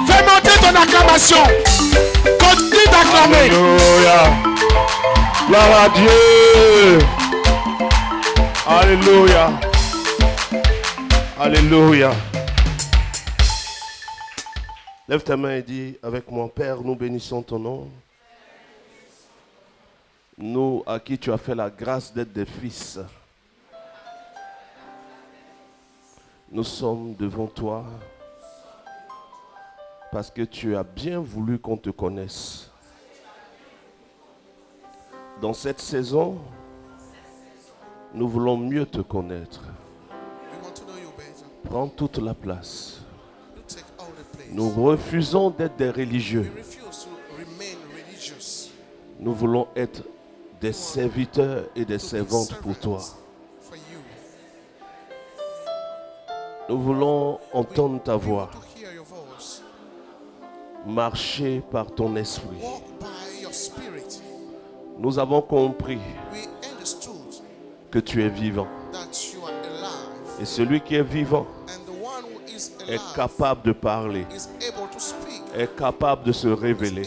Fais monter ton acclamation. Continue d'acclamer. Alléluia. Gloire à Dieu. Alléluia. Alléluia. Lève ta main et dis avec moi, Père, nous bénissons ton nom. Nous à qui tu as fait la grâce d'être des fils. Nous sommes devant toi parce que tu as bien voulu qu'on te connaisse. Dans cette saison, nous voulons mieux te connaître. Prends toute la place. Nous refusons d'être des religieux. Nous voulons être des serviteurs et des servantes pour toi. Nous voulons entendre ta voix. Marcher par ton esprit. Nous avons compris que tu es vivant. Et celui qui est vivant est capable de parler, est capable de se révéler,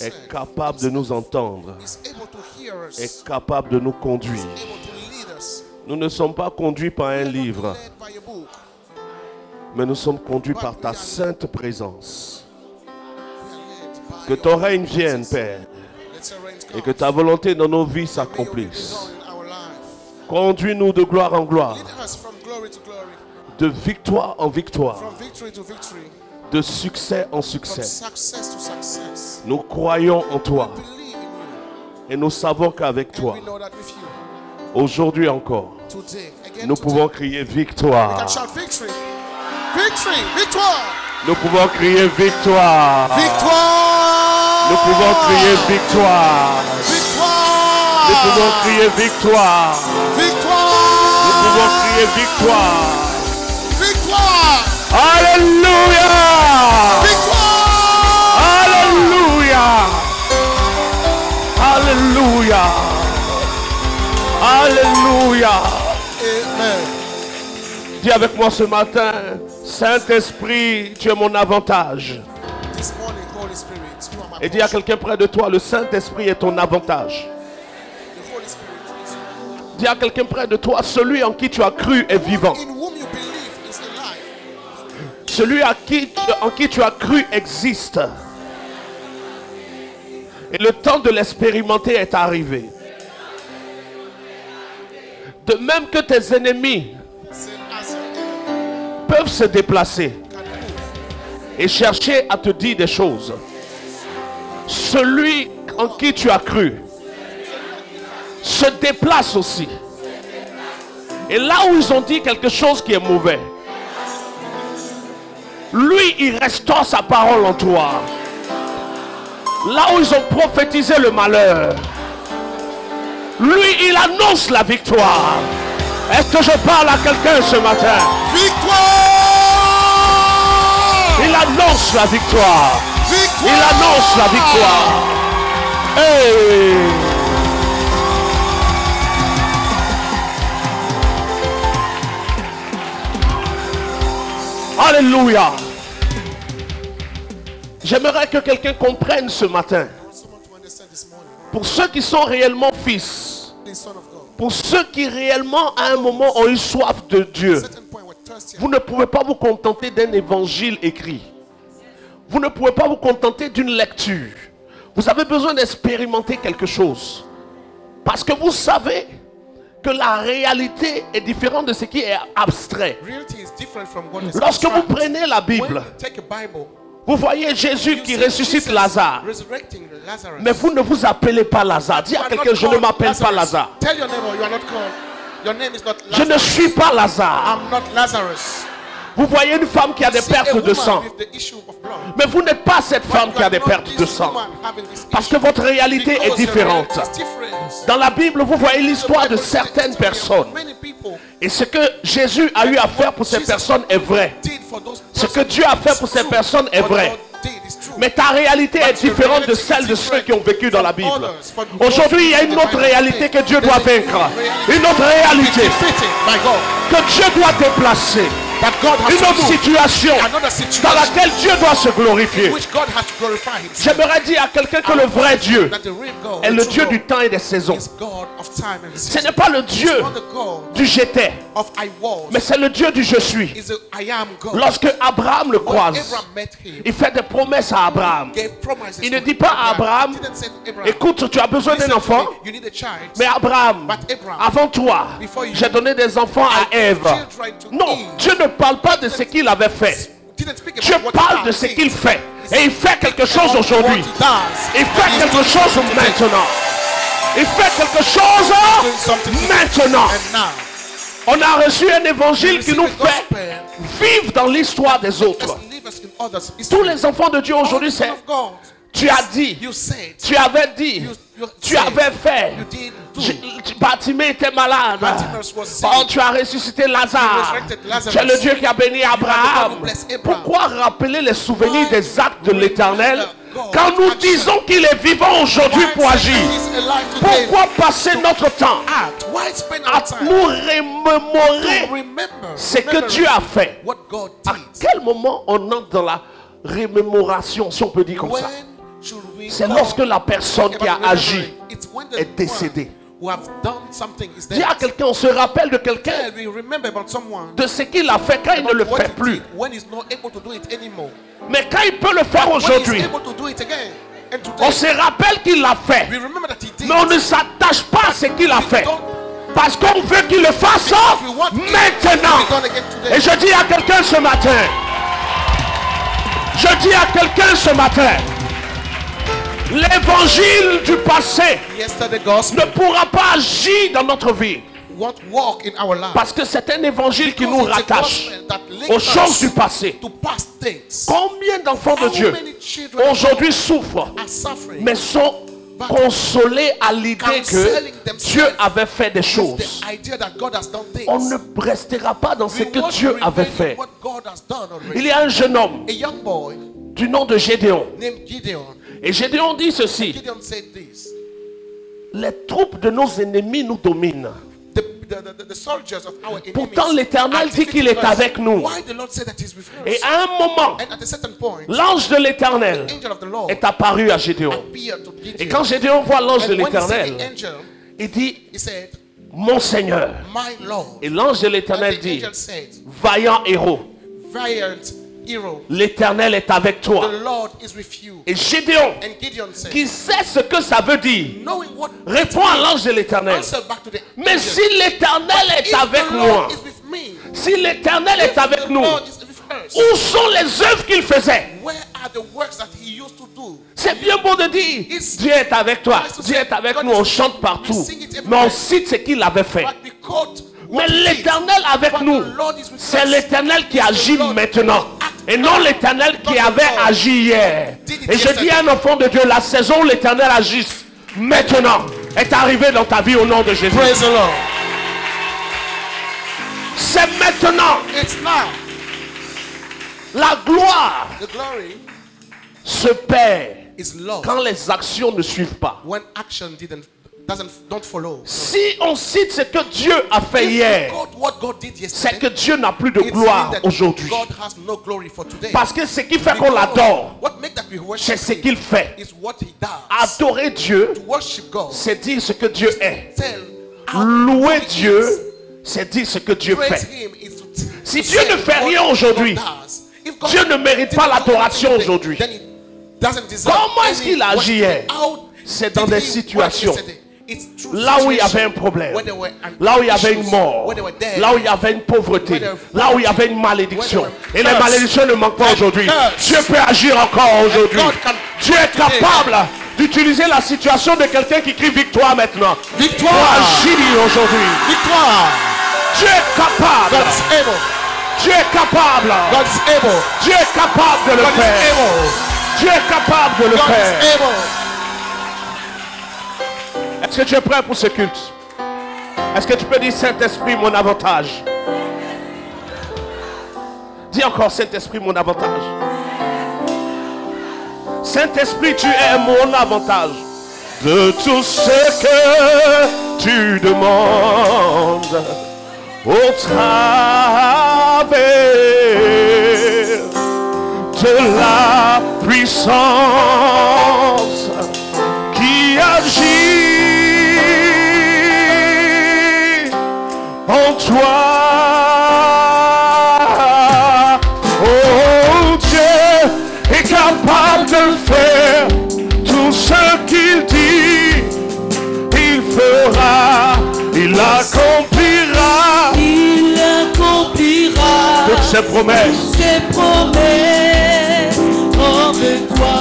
est capable de nous entendre, est capable de nous conduire. Nous ne sommes pas conduits par un livre, mais nous sommes conduits par ta sainte présence. Que ton règne vienne, Père, et que ta volonté dans nos vies s'accomplisse. Conduis-nous de gloire en gloire, de victoire en victoire, de succès en succès. Nous croyons en toi et nous savons qu'avec toi, aujourd'hui encore, nous pouvons crier victoire. Nous pouvons crier victoire. Nous pouvons crier victoire. Nous pouvons crier victoire. Nous pouvons crier victoire. Alléluia. Alléluia. Alléluia. Alléluia. Amen. Dis avec moi ce matin, Saint-Esprit, tu es mon avantage. This morning, Holy Spirit, you are my Et dis à quelqu'un près de toi, le Saint-Esprit est ton avantage. The Holy Spirit is Dis à quelqu'un près de toi, celui en qui tu as cru est vivant. in whom you believe is alive. Celui en qui tu as cru existe. Et le temps de l'expérimenter est arrivé. De même que tes ennemis Same as your enemy peuvent se déplacer can move. et chercher à te dire des choses, celui en qui tu as cru se déplace aussi. Et là où ils ont dit quelque chose qui est mauvais, lui, il restaure sa parole en toi. Là où ils ont prophétisé le malheur, lui, il annonce la victoire. Est-ce que je parle à quelqu'un ce matin? Victoire! Il annonce la victoire. Victoire! Il annonce la victoire. Hey! Alléluia. J'aimerais que quelqu'un comprenne ce matin. Someone to understand this morning. Pour ceux qui sont réellement fils, The Son of God. pour ceux qui réellement à un moment ont eu soif de Dieu, At a certain point we're thirsty. vous ne pouvez pas vous contenter d'un évangile écrit. Vous ne pouvez pas vous contenter d'une lecture. Vous avez besoin d'expérimenter quelque chose. Parce que vous savez que la réalité est différente de ce qui est abstrait. Reality is different from what is Lorsque vous abstract. prenez la When Bible, you take a Bible, vous voyez Jésus you qui see ressuscite Jesus Lazare. resurrecting Lazarus. Mais vous ne vous appelez pas Lazare. Dis You à are quelqu'un, not je ne called m'appelle pas Lazare. Tell your neighbor you are not called. Your name is not Je ne Lazarus. suis pas Lazare. I'm not Lazarus. Vous voyez une femme qui a des See a pertes de woman sang. with the issue of blood. Mais vous n'êtes pas cette femme You qui a are des not pertes this de sang. woman having this Parce que issue. votre réalité est Because your différente. reality is different. Dans la Bible, vous voyez l'histoire de The Bible says certaines the story of personnes. many people Et ce que Jésus a eu à faire pour ces personnes est vrai. did for those Ce que persons Dieu a fait is pour ces true. personnes est What vrai. God did is true. Mais ta réalité est différente de celle de ceux qui ont vécu dans la Bible. Aujourd'hui, il y a une autre réalité que Dieu doit vaincre. Une autre réalité Defeated by God. que Dieu doit déplacer. that God has une to autre move, situation another dans situation laquelle Dieu doit se glorifier. which God has to glorify himself. J'aimerais dire à quelqu'un que le vrai Dieu That the real God, est the le true Dieu God, du temps et des saisons. is God of time and Ce season. n'est pas le Dieu It's not the God du j'étais, of I was, mais c'est le Dieu du je suis. is the I am God. Lorsque Abraham le When croise, Abraham met him, il fait des promesses à Abraham. gave promises Il ne to dit pas à Abraham, He didn't say to Abraham, écoute, tu as besoin listen d'un to enfant, me, you need a child. mais Abraham, But Abraham, avant toi, before you, j'ai donné des enfants à Ève. children to Non, Eve. Dieu ne parle pas de ce qu'il avait fait. Didn't speak about Dieu what parle God de ce did. qu'il fait. Et il fait quelque chose About aujourd'hui. what he does. Il fait And he's quelque doing chose something today. maintenant. Il fait quelque chose Doing something today. maintenant. And now, On a reçu un évangile qui receive nous the fait gospel. vivre dans l'histoire des autres. Let's live us in others' Tous history. les enfants de Dieu aujourd'hui, All the c'est Son of God, tu as dit, you said, tu avais dit, you tu said, avais fait. you did do. Bartimée était malade. Bartimaeus was sick. Oh, tu as ressuscité Lazare. You resurrected Lazarus. Tu es le Dieu qui a béni Abraham. who blessed Abraham. Pourquoi rappeler les souvenirs Why des actes de l'Éternel God quand nous action? disons qu'il est vivant aujourd'hui Why pour say agir? that he's alive today Pourquoi passer notre temps act? Why spend à our time nous to remémorer remember ce que Dieu a fait? what God À did? quel moment on entre dans la remémoration, si on peut dire comme ça? When should we C'est go lorsque la personne qui a about agi remembering? It's when the est décédée. one who have done something is Dis à dead. quelqu'un, on se rappelle de quelqu'un, Yeah, we remember about someone de ce qu'il a fait quand il ne le what fait he plus. did when he's not able to do it anymore. Mais quand il peut le faire When he's aujourd'hui, able to do it again. And on today, se rappelle qu'il l'a fait. we remember that he did. Mais on ne s'attache pas à ce qu'il a fait. Don't Parce qu'on veut qu'il le fasse we want it to be maintenant. done again today. Et je dis à quelqu'un ce matin, je dis à quelqu'un ce matin, l'évangile du passé Yesterday ne gospel pourra pas agir dans notre vie. won't walk in our life. Parce que c'est un évangile qui nous Because it's a rattache gospel that links aux choses us du passé. to past things. Combien d'enfants de How Dieu many children aujourd'hui souffrent, are suffering mais sont consolés à l'idée counseling que themselves Dieu avait fait des with choses? the idea that God has done things? On ne restera pas dans ce We que won't Dieu remain avait in fait. what God has done already. Il y a un jeune homme A young boy du nom de Gédéon. named Gideon. Et Gédéon dit ceci: Gideon said this. les troupes de nos ennemis nous dominent. The soldiers of our enemies Pourtant, l'Éternel are dit qu'il est defeating us. avec nous. Why the Lord said that he's with us? Et à un moment, And at a certain point, l'ange de l'Éternel the angel of the Lord est apparu à Gédéon. appeared to Gideon. Et quand Gédéon voit l'ange de And when he said l'Éternel, the angel, il dit: he said, mon Seigneur. my Lord. Et l'ange de And l'Éternel the dit: angel said, vaillant héros, valiant hero, l'Éternel est avec toi. the Lord is with you. Et Gédéon, And Gideon said, qui sait ce que ça veut dire, knowing what répond à l'ange de l'Éternel: answer back to the mais angel, si l'Éternel est if avec the moi, Lord is with me, si l'Éternel if est avec the nous, Lord is with us, où sont les œuvres qu'il faisait? where are the works that he used to do? C'est bien beau de dire Dieu est avec toi, Dieu est avec nous, on chante partout, mais on cite ce qu'il avait fait. But we quote Mais what he did. l'Éternel avec But nous, the Lord is with c'est us. l'Éternel qui It's the agit Lord maintenant who acts et non now. l'Éternel qui Not the avait Lord agi hier. did it Et je dis à un enfant de Dieu, la saison où l'Éternel agisse maintenant est arrivée dans ta vie au nom de Jésus. Praise the Lord. C'est maintenant. It's now. La gloire The glory se perd is lost quand les actions ne suivent pas. when action don't follow. Si on cite ce que Dieu a fait If hier, you quote what God did c'est yesterday, que Dieu n'a plus de it gloire means that aujourd'hui. God has no glory for today. Parce que ce qui fait qu'on Because l'adore, what make that we c'est worship ce him qu'il fait. is what he does. Adorer Dieu, To worship God, c'est dire ce que Dieu est. tell how Louer good he Dieu, is. c'est dire ce que Dieu Praise fait. him is to Si to Dieu say ne fait what rien God aujourd'hui, does. If God Dieu ne mérite pas didn't do l'adoration anything, aujourd'hui. then he doesn't deserve Comment est-ce any qu'il a agi hier? worship. How C'est dans did des he work situations. yesterday? It's through Là où il y avait situations un problème, where there were an là où il y avait issues, une mort, where there were death, là où il y avait une pauvreté, where there were là où il y avait une malédiction. where there Et were les curse. malédictions ne manquent pas And aujourd'hui. curse. Dieu peut agir encore aujourd'hui. God can Dieu est today. capable d'utiliser la situation de quelqu'un qui crie victoire maintenant. Victoire. Pour agir aujourd'hui. victoire. Dieu est capable. God is able. Dieu est capable. God is able. Dieu est capable de le God is faire. able. Dieu est capable de le God faire. is able. Est-ce que tu es prêt pour ce culte? Est-ce que tu peux dire Saint-Esprit, mon avantage? Dis encore Saint-Esprit, mon avantage. Saint-Esprit, tu es mon avantage. De tout ce que tu demandes, au travers de la puissance qui agit en toi. Oh, Dieu est capable de faire tout ce qu'il dit. Il fera, il accomplira. Il accomplira Toutes ses promesses. ses promesses envers toi.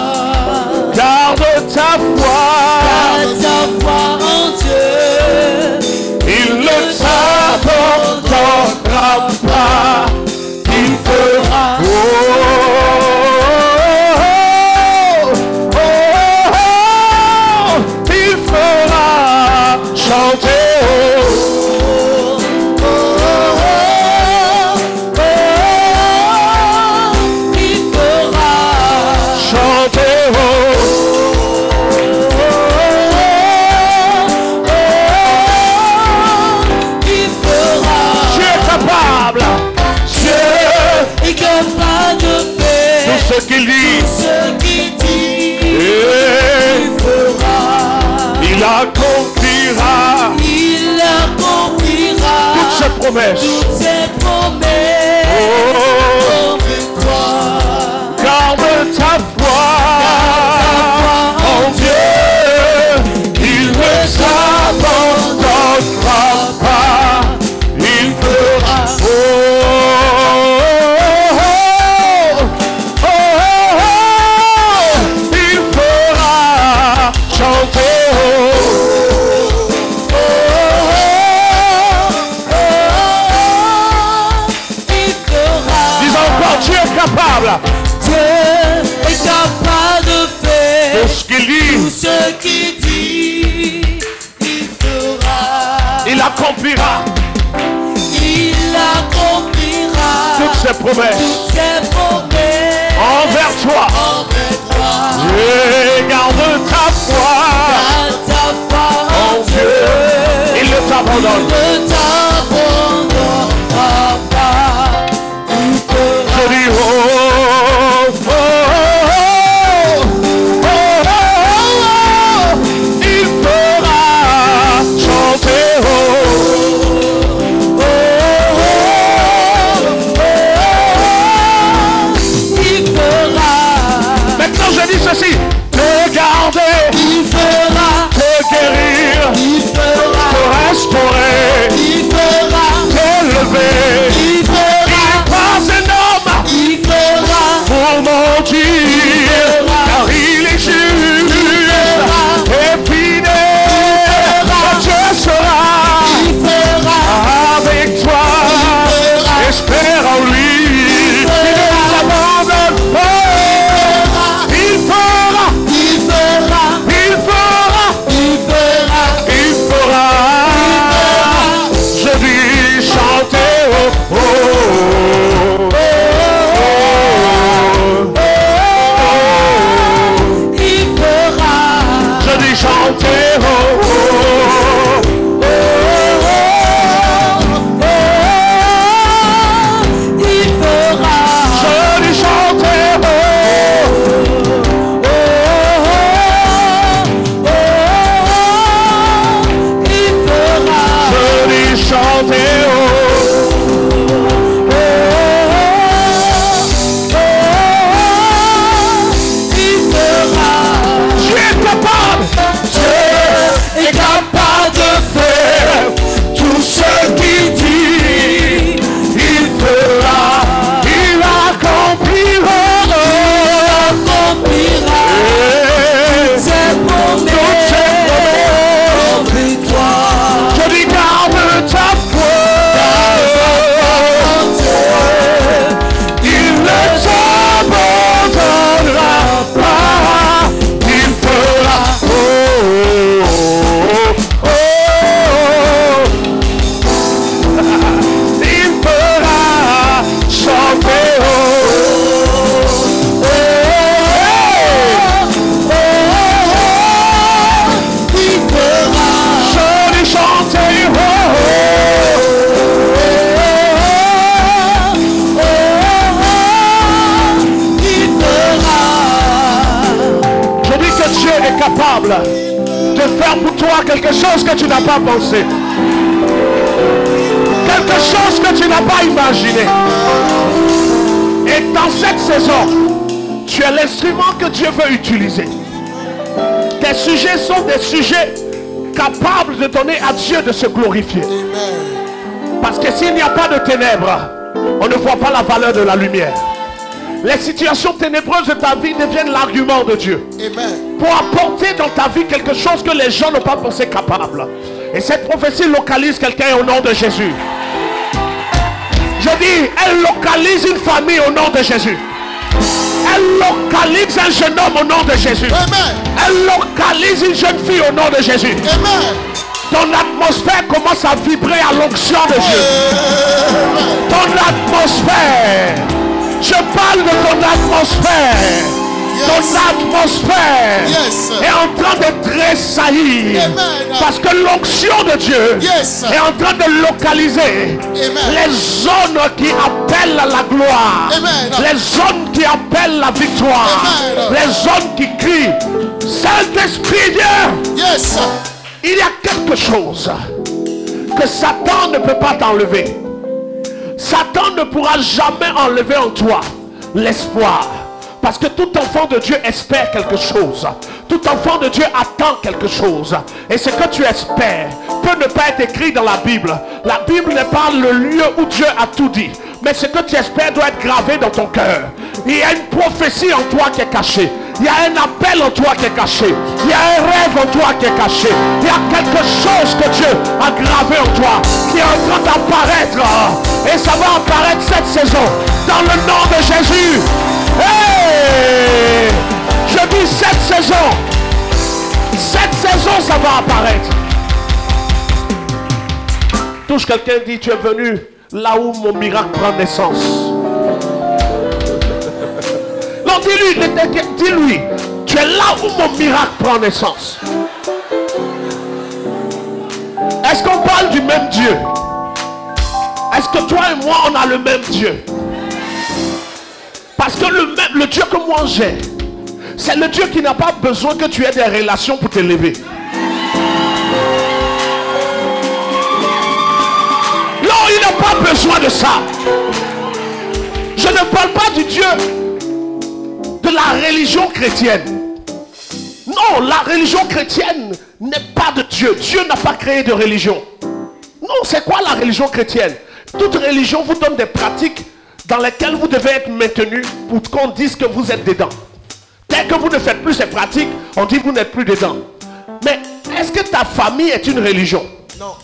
Garde ta foi. Garde ta foi en Dieu. Il ne t'abandonnera pas. Il fera. Oh, oh, oh, oh, il fera chanter. Il fera Chanter. il fera. Dieu est capable. Dieu est capable de faire tout ce qu'il dit. ce qu'il dit. Et Il fera. il accomplira Il accomplira toutes ses promesses. toutes ses promesses Oh, envers toi. garde ta foi en Dieu. Il ne s'abandonnera pas. Il fera. Oh, oh, oh, oh, oh, il fera chanter. Il fera. Dis encore, Dieu est capable Dieu est capable de faire de ce qu'il tout dit. ce qu'il dit. Il fera. Il accomplira Il accomplira toutes ses promesses toutes ses promesses envers toi. envers toi. Et garde ta foi Garde ta foi en Dieu. Il ne t'abandonne. Ne t'abandonnera pas. Il fera. Je dis oh, oh, oh, oh, oh, oh, il fera chanter. Oh, oh, Il fera. maintenant je dis ceci, te garder, Il fera. te guérir, Il fera. te restaurer, Il capable de faire pour toi quelque chose que tu n'as pas pensé. Quelque chose que tu n'as pas imaginé. Et dans cette saison, tu es l'instrument que Dieu veut utiliser. Tes sujets sont des sujets capables de donner à Dieu de se glorifier. Parce que s'il n'y a pas de ténèbres, on ne voit pas la valeur de la lumière. Les situations ténébreuses de ta vie deviennent l'argument de Dieu. Pour apporter dans ta vie quelque chose que les gens n'ont pas pensé capable. Et cette prophétie localise quelqu'un au nom de Jésus. Je dis, elle localise une famille au nom de Jésus. Elle localise un jeune homme au nom de Jésus. Elle localise une jeune fille au nom de Jésus. Ton atmosphère commence à vibrer à l'onction de Dieu. Ton atmosphère. Je parle de ton atmosphère. Ton atmosphère est en train de tressaillir. Parce que l'onction de Dieu est en train de localiser les zones qui appellent la gloire. Les zones qui appellent la victoire. Les zones qui crient Saint-Esprit Dieu. Il y a quelque chose que Satan ne peut pas t'enlever. Satan ne pourra jamais enlever en toi l'espoir. Parce que tout enfant de Dieu espère quelque chose. Tout enfant de Dieu attend quelque chose. Et ce que tu espères peut ne pas être écrit dans la Bible. La Bible n'est pas le lieu où Dieu a tout dit. Mais ce que tu espères doit être gravé dans ton cœur. Il y a une prophétie en toi qui est cachée. Il y a un appel en toi qui est caché. Il y a un rêve en toi qui est caché. Il y a quelque chose que Dieu a gravé en toi qui est en train d'apparaître. Et ça va apparaître cette saison. Dans le nom de Jésus. Hey! Je dis cette saison. Cette saison, ça va apparaître. Touche quelqu'un, dit tu es venu là où mon miracle prend naissance. Non, dis-lui, tu es là où mon miracle prend naissance. Est-ce qu'on parle du même Dieu? Est-ce que toi et moi, on a le même Dieu? Parce que le Dieu que moi j'ai, c'est le Dieu qui n'a pas besoin que tu aies des relations pour t'élever. Non, il n'a pas besoin de ça. Je ne parle pas du Dieu de la religion chrétienne. Non, la religion chrétienne n'est pas de Dieu. Dieu n'a pas créé de religion. Non, c'est quoi la religion chrétienne? Toute religion vous donne des pratiques dans lesquelles vous devez être maintenu pour qu'on dise que vous êtes dedans. Dès que vous ne faites plus ces pratiques, on dit que vous n'êtes plus dedans. Mais est-ce que ta famille est une religion? Non.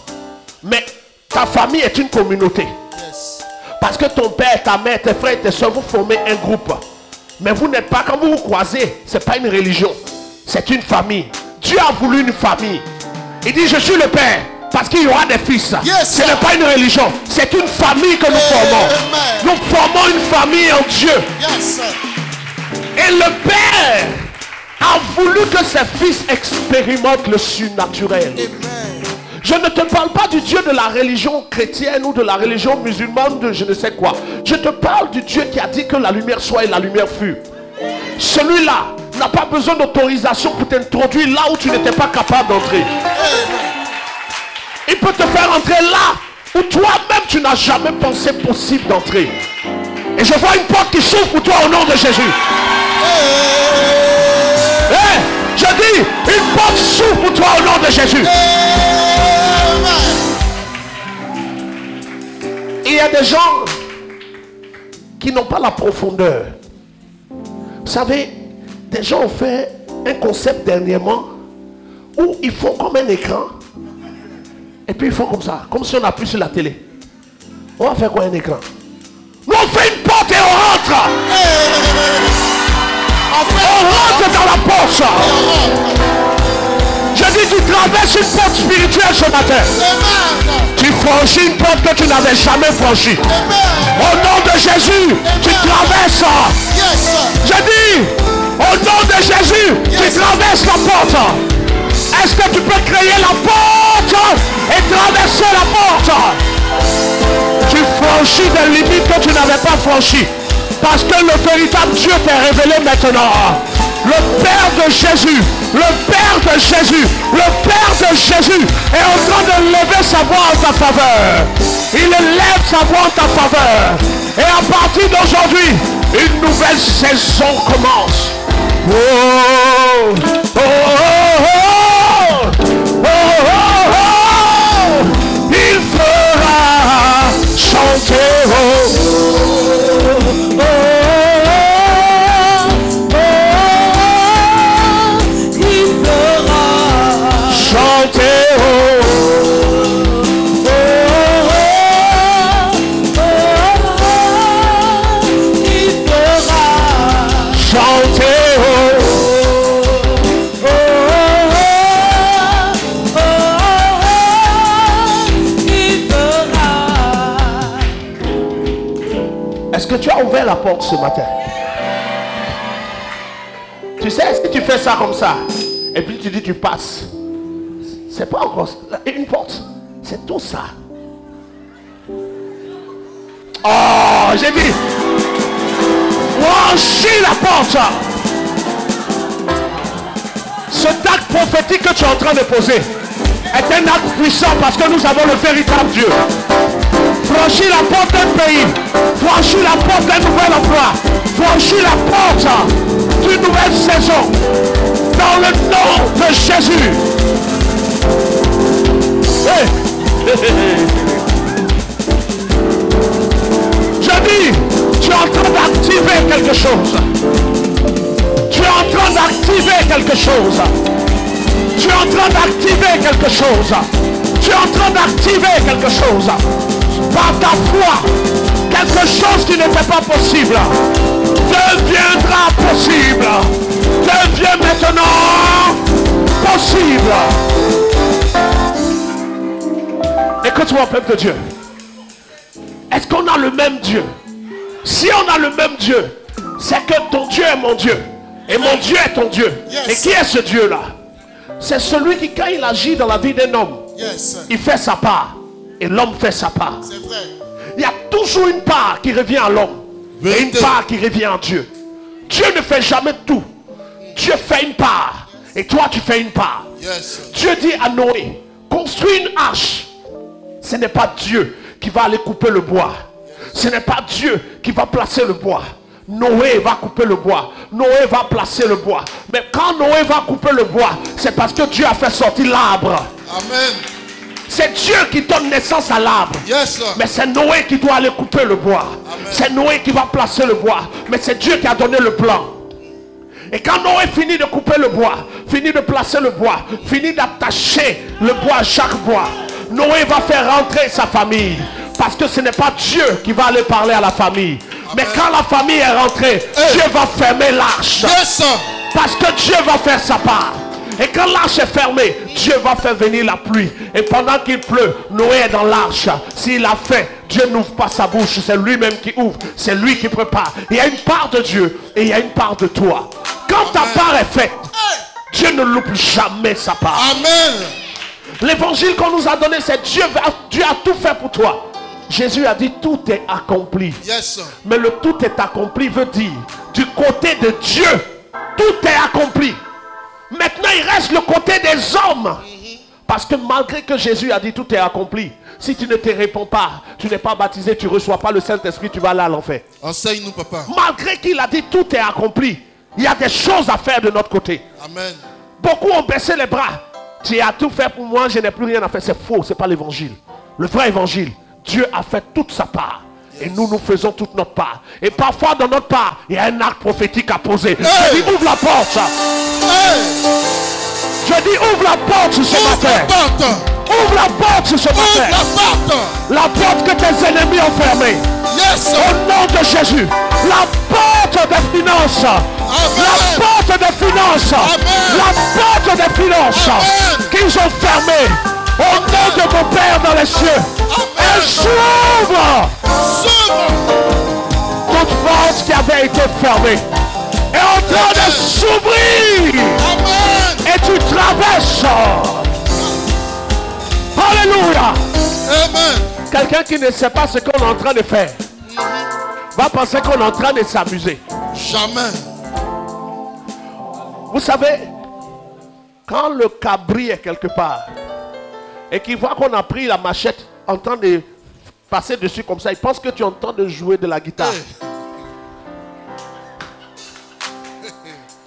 Mais ta famille est une communauté. Yes. Parce que ton père, ta mère, tes frères et tes soeurs, vous formez un groupe. Mais vous n'êtes pas, quand vous vous croisez, ce n'est pas une religion. C'est une famille. Dieu a voulu une famille. Il dit, je suis le père. Parce qu'il y aura des fils. Yes, ce n'est pas une religion. C'est une famille que nous formons. Nous formons une famille en Dieu. Yes. Et le Père a voulu que ses fils expérimentent le surnaturel. Amen. Je ne te parle pas du Dieu de la religion chrétienne ou de la religion musulmane, de je ne sais quoi. Je te parle du Dieu qui a dit que la lumière soit et la lumière fut. Celui-là n'a pas besoin d'autorisation pour t'introduire là où tu n'étais pas capable d'entrer. Il peut te faire entrer là où toi-même tu n'as jamais pensé possible d'entrer. Et je vois une porte qui s'ouvre pour toi au nom de Jésus. Hey, je dis, une porte s'ouvre pour toi au nom de Jésus. Il y a des gens qui n'ont pas la profondeur. Vous savez, des gens ont fait un concept dernièrement où ils font comme un écran. Et puis ils font comme ça, comme si on appuie sur la télé. On va faire quoi un écran? Nous on fait une porte et on rentre. On rentre dans la porte. Je dis, tu traverses une porte spirituelle ce matin. Tu franchis une porte que tu n'avais jamais franchie. Au nom de Jésus, tu traverses. Je dis, au nom de Jésus, tu traverses la porte. Est-ce que tu peux créer la porte et traverser la porte? Tu franchis des limites que tu n'avais pas franchies. Parce que le véritable Dieu t'est révélé maintenant. Le Père de Jésus, le Père de Jésus, le Père de Jésus est en train de lever sa voix en ta faveur. Il lève sa voix en ta faveur. Et à partir d'aujourd'hui, une nouvelle saison commence. Oh, oh, oh, oh, oh, oh, oh. Il fera chanter. Oh, oh, oh. Est-ce que tu as ouvert la porte ce matin? Tu sais, si tu fais ça comme ça, et puis tu dis tu passes, c'est pas encore une porte, c'est tout ça. Oh, j'ai dit, franchis la porte. Ce acte prophétique que tu es en train de poser est un acte puissant parce que nous avons le véritable Dieu. Franchis la porte d'un pays, franchis la porte d'un nouvel emploi, franchis la porte d'une nouvelle saison dans le nom de Jésus. Hey. Je dis, tu es en train d'activer quelque chose. Tu es en train d'activer quelque chose. Tu es en train d'activer quelque chose. Tu es en train d'activer quelque chose. Par ta foi, quelque chose qui n'était pas possible deviendra possible. Devient maintenant possible. Écoute-moi, peuple de Dieu. Est-ce qu'on a le même Dieu? Si on a le même Dieu, c'est que ton Dieu est mon Dieu. Et mon Dieu est ton Dieu. Yes. Et qui est ce Dieu-là? C'est celui qui, quand il agit dans la vie d'un homme, il fait sa part. Et l'homme fait sa part. C'est vrai. Il y a toujours une part qui revient à l'homme. Et une part qui revient à Dieu. Dieu ne fait jamais tout. Dieu fait une part. Et toi, tu fais une part. Yes. Dieu dit à Noé, construis une arche. Ce n'est pas Dieu qui va aller couper le bois. Ce n'est pas Dieu qui va placer le bois. Noé va couper le bois. Noé va placer le bois. Mais quand Noé va couper le bois, c'est parce que Dieu a fait sortir l'arbre. Amen. C'est Dieu qui donne naissance à l'arbre. Yes. Mais c'est Noé qui doit aller couper le bois. C'est Noé qui va placer le bois. Mais c'est Dieu qui a donné le plan. Et quand Noé finit de couper le bois, finit de placer le bois, finit d'attacher le bois à chaque bois, Noé va faire rentrer sa famille. Parce que ce n'est pas Dieu qui va aller parler à la famille. Mais quand la famille est rentrée, Dieu va fermer l'arche. Yes. Parce que Dieu va faire sa part. Et quand l'arche est fermée, Dieu va faire venir la pluie. Et pendant qu'il pleut, Noé est dans l'arche. S'il a faim, Dieu n'ouvre pas sa bouche. C'est lui-même qui ouvre. C'est lui qui prépare. Il y a une part de Dieu et il y a une part de toi. Quand ta part est faite, Dieu ne loupe jamais sa part. Amen. L'évangile qu'on nous a donné, c'est Dieu a tout fait pour toi. Jésus a dit tout est accompli. Yes. Mais le tout est accompli veut dire du côté de Dieu, tout est accompli. Maintenant, il reste le côté des hommes. Parce que malgré que Jésus a dit tout est accompli, si tu ne te réponds pas, tu n'es pas baptisé, tu ne reçois pas le Saint-Esprit, tu vas aller à l'enfer. Enseigne-nous, papa. Malgré qu'il a dit tout est accompli, il y a des choses à faire de notre côté. Amen. Beaucoup ont baissé les bras. Tu as tout fait pour moi, je n'ai plus rien à faire. C'est faux, ce n'est pas l'évangile. Le vrai évangile, Dieu a fait toute sa part. Et nous faisons toute notre part. Et parfois dans notre part, il y a un acte prophétique à poser. Je dis ouvre la porte. Je dis ouvre la porte ce matin. Ouvre la porte ce matin. La porte que tes ennemis ont fermée. Yes. Au nom de Jésus. La porte des finances. La porte des finances. La porte des finances qu'ils ont fermée. Au nom de mon Père dans les cieux. Elle s'ouvre. Toute porte qui avait été fermée est en train de s'ouvrir. Et tu traverses. Alléluia. Amen. Quelqu'un qui ne sait pas ce qu'on est en train de faire va penser qu'on est en train de s'amuser. Jamais. Vous savez, quand le cabri est quelque part et qu'il voit qu'on a pris la machette en train de passer dessus comme ça, il pense que tu es en train de jouer de la guitare.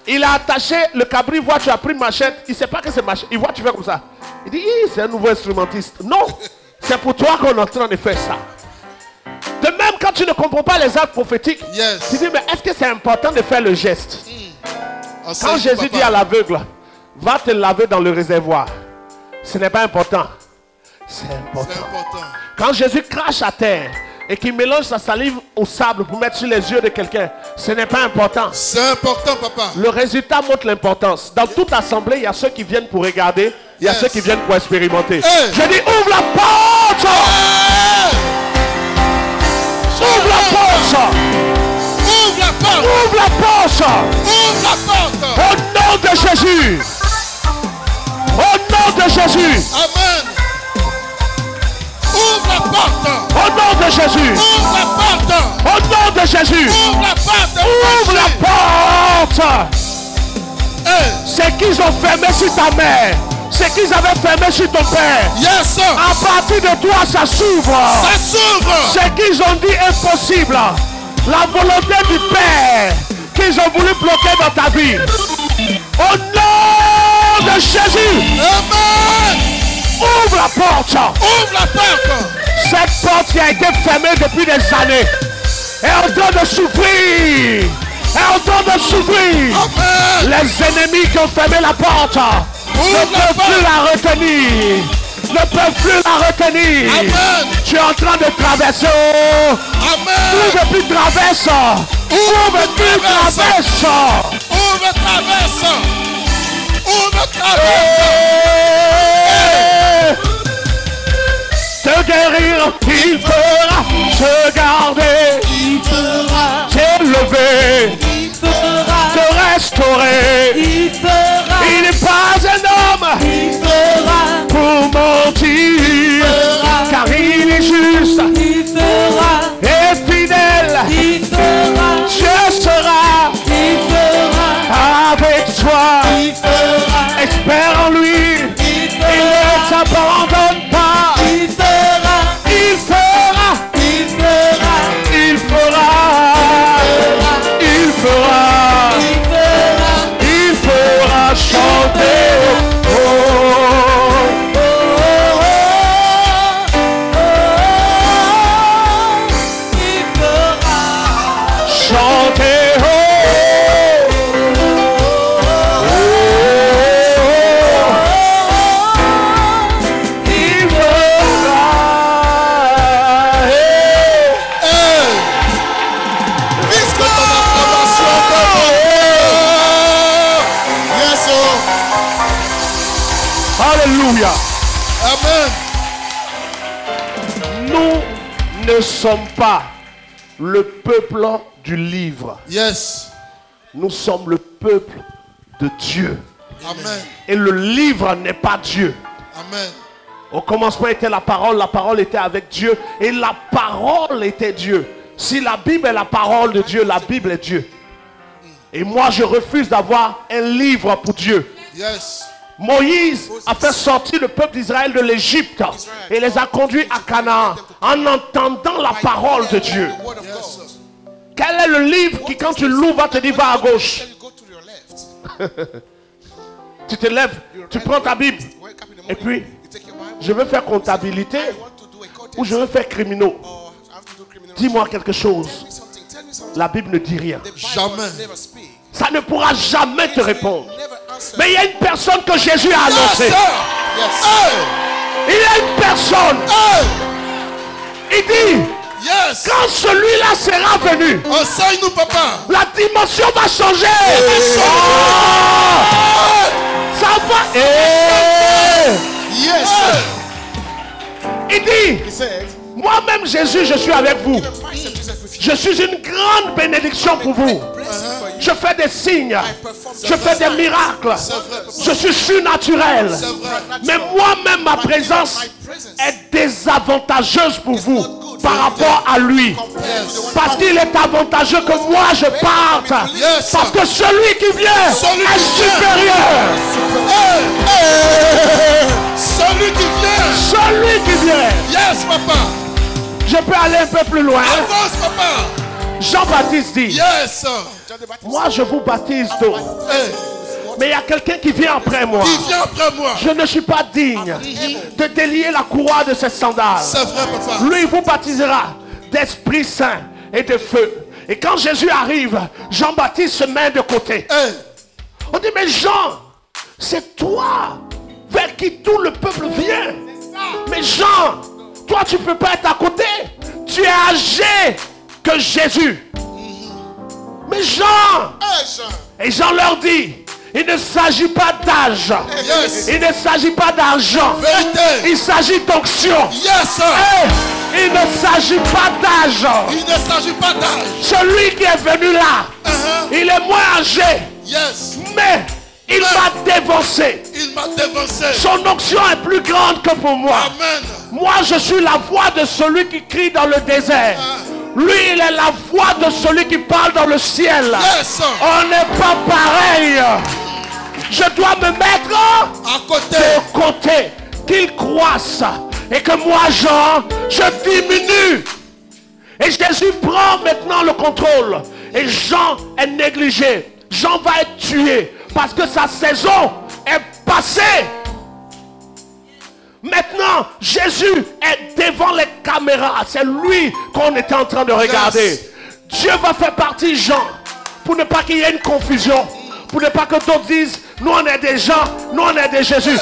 Il a attaché, le cabri voit tu as pris une machette, il ne sait pas que c'est machette, il voit tu fais comme ça. Il dit, c'est un nouveau instrumentiste. Non, c'est pour toi qu'on est en train de faire ça. De même, quand tu ne comprends pas les actes prophétiques, tu dis, mais est-ce que c'est important de faire le geste? Quand Jésus dit à l'aveugle, va te laver dans le réservoir, ce n'est pas important. C'est important. Quand Jésus crache à terre et qu'il mélange sa salive au sable pour mettre sur les yeux de quelqu'un, ce n'est pas important. C'est important, papa. Le résultat montre l'importance. Dans toute assemblée, il y a ceux qui viennent pour regarder, il y a ceux qui viennent pour expérimenter. Je dis, ouvre la porte! Ouvre la porte! Ouvre la porte! Ouvre la porte! Ouvre la porte! Au nom de Jésus! Au nom de Jésus! Amen! Ouvre la porte! Au nom de Jésus! Ouvre la porte! Au nom de Jésus! Ouvre la porte! Ouvre la porte! C'est qu'ils ont fermé sur ta mère. C'est qu'ils avaient fermé sur ton père. Yes! À partir de toi, ça s'ouvre. Ça s'ouvre! C'est qu'ils ont dit impossible. La volonté du Père qu'ils ont voulu bloquer dans ta vie. Au nom de Jésus. Amen! Ouvre la porte. Ouvre la porte! Cette porte qui a été fermée depuis des années est en train de s'ouvrir. Est en train de s'ouvrir. Amen! Les ennemis qui ont fermé la porte ne peuvent plus la retenir. Ne peuvent plus la retenir. Amen! Tu es en train de traverser. Amen! Ouvre plus traverse. Ouvre plus traverse. Ouvre traverse! Ouvre traverse! Te guérir, il fera. Te garder, Il fera, t'élever, il fera, te restaurer. il fera, Il n'est pas un homme il fera, pour mentir, car il est juste il fera, et fidèle. il fera, Dieu sera il fera, avec toi. il fera, Espère en lui, il il fera, ne t'abandonne pas. il fera, Il fera, il fera, il fera, il fera, il fera, il fera chanter. Oh, il fera, chanter. Oh, il fera. Puisque ton approbation Yes, Alléluia. Amen. Nous ne sommes pas le peuple du livre. Yes. Nous sommes le peuple de Dieu. Amen. Et le livre n'est pas Dieu. Amen. Au commencement était la parole était avec Dieu et la parole était Dieu. Si la Bible est la parole de Dieu, la Bible est Dieu. Et moi je refuse d'avoir un livre pour Dieu. Yes. Moïse a fait sortir le peuple d'Israël de l'Égypte et les a conduits à Canaan en entendant la parole de Dieu. Yes. Quel est le livre qui quand tu l'ouvres va te dire va à gauche? Tu te lèves, tu prends ta Bible et puis je veux faire comptabilité ou je veux faire criminaux. Dis-moi quelque chose. La Bible ne dit rien. Jamais. Ça ne pourra jamais te répondre. Mais il y a une personne que Jésus a annoncée. Yes. Il y a une personne. Il dit, Yes. quand celui-là sera venu, Enseigne-nous, papa. la dimension va changer. Ça va. Yes. Il dit, moi-même Jésus, je suis avec vous. Je suis une grande bénédiction pour vous. Je fais des signes. Je fais des miracles. Je suis surnaturel. Mais moi-même, ma présence est désavantageuse pour vous. par rapport à lui. Parce qu'il est avantageux que moi je parte. Yes. Parce que celui qui vient Celui est qui vient. supérieur. Celui qui vient. Celui qui vient. Yes, papa. Je peux aller un peu plus loin. Avance, papa. Jean-Baptiste dit, Yes. moi je vous baptise d'eau. Hey, Mais il y a quelqu'un qui vient après moi. qui vient après moi? Je ne suis pas digne de délier la courroie de ses sandales. C'est vrai, papa. Lui vous baptisera d'Esprit Saint et de feu. Et quand Jésus arrive, Jean-Baptiste se met de côté. Hey, On dit, mais Jean, c'est toi vers qui tout le peuple vient. Mais Jean, toi tu ne peux pas être à côté. Tu es âgé que Jésus. Mais Jean, hey, Jean. et Jean leur dit, il ne s'agit pas d'âge. Yes. Il ne s'agit pas d'argent. Vérité. Il s'agit d'onction. Yes, sir. Hey, il ne s'agit pas d'âge. Il ne s'agit pas d'âge. Celui qui est venu là, il est moins âgé, Yes. mais il m'a dévancé. Il m'a dévancé. Son onction est plus grande que pour moi. Amen. Moi, je suis la voix de celui qui crie dans le désert. Lui, il est la voix de celui qui parle dans le ciel. Yes, sir. On n'est pas pareil. Je dois me mettre À côté. de côté, qu'il croisse et que moi, Jean, je diminue. Et Jésus prend maintenant le contrôle. Et Jean est négligé. Jean va être tué parce que sa saison est passée. Maintenant, Jésus est devant les caméras. C'est lui qu'on était en train de regarder. Yes. Dieu va faire partie Jean pour ne pas qu'il y ait une confusion. Pour ne pas que d'autres disent, nous on est des gens, nous on est des Jésus.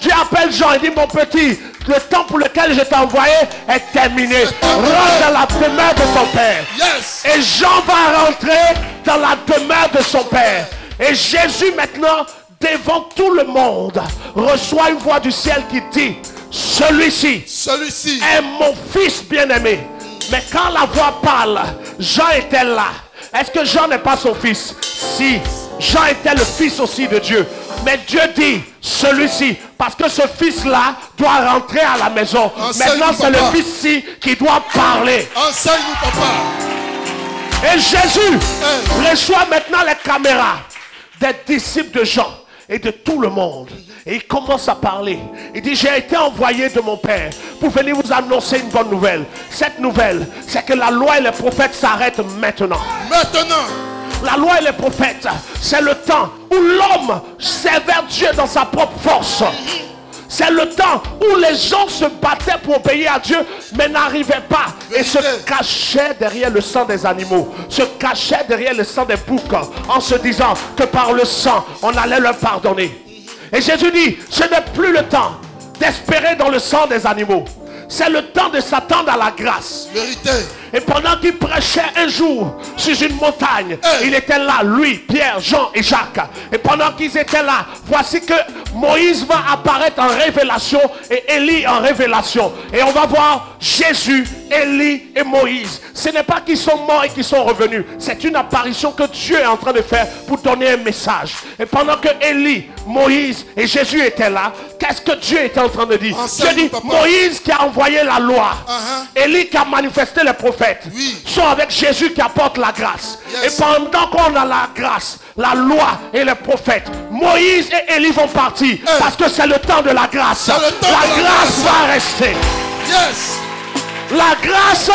Dieu appelle Jean et dit, mon petit, le temps pour lequel je t'ai envoyé est terminé. Rentre dans la demeure de ton Père. Yes. Et Jean va rentrer dans la demeure de son Père. Et Jésus maintenant, devant tout le monde, reçoit une voix du ciel qui dit, celui-ci Celui-ci. est mon fils bien-aimé. Mais quand la voix parle, Jean était là. Est-ce que Jean n'est pas son fils? Si, Jean était le fils aussi de Dieu. Mais Dieu dit, celui-ci, parce que ce fils-là doit rentrer à la maison. Enseigne-nous, Maintenant, c'est le papa. fils-ci qui doit parler. Enseigne-nous, papa. Et Jésus reçoit maintenant les caméras des disciples de Jean et de tout le monde. Et il commence à parler. Il dit, j'ai été envoyé de mon Père pour venir vous annoncer une bonne nouvelle. Cette nouvelle, c'est que la loi et les prophètes s'arrêtent maintenant. Maintenant. La loi et les prophètes, c'est le temps où l'homme servait Dieu dans sa propre force. C'est le temps où les gens se battaient pour obéir à Dieu, mais n'arrivaient pas. Et se cachaient derrière le sang des animaux. Se cachaient derrière le sang des boucs. En se disant que par le sang, on allait leur pardonner. Et Jésus dit, ce n'est plus le temps d'espérer dans le sang des animaux. C'est le temps de s'attendre à la grâce. Vérité. Et pendant qu'il prêchait un jour sur une montagne, il était là, lui, Pierre, Jean et Jacques. Et pendant qu'ils étaient là, voici que Moïse va apparaître en révélation et Élie en révélation. Et on va voir Jésus, Élie et Moïse. Ce n'est pas qu'ils sont morts et qu'ils sont revenus. C'est une apparition que Dieu est en train de faire pour donner un message. Et pendant que Élie, Moïse et Jésus étaient là, qu'est-ce que Dieu était en train de dire? Dieu dit, Moïse qui a envoyé la loi, Élie qui a manifesté les prophètes, sont avec Jésus qui apporte la grâce. Et pendant qu'on a la grâce, la loi et les prophètes, Moïse et Élie vont partir parce que c'est le temps de la grâce. La grâce va rester. Yes. La grâce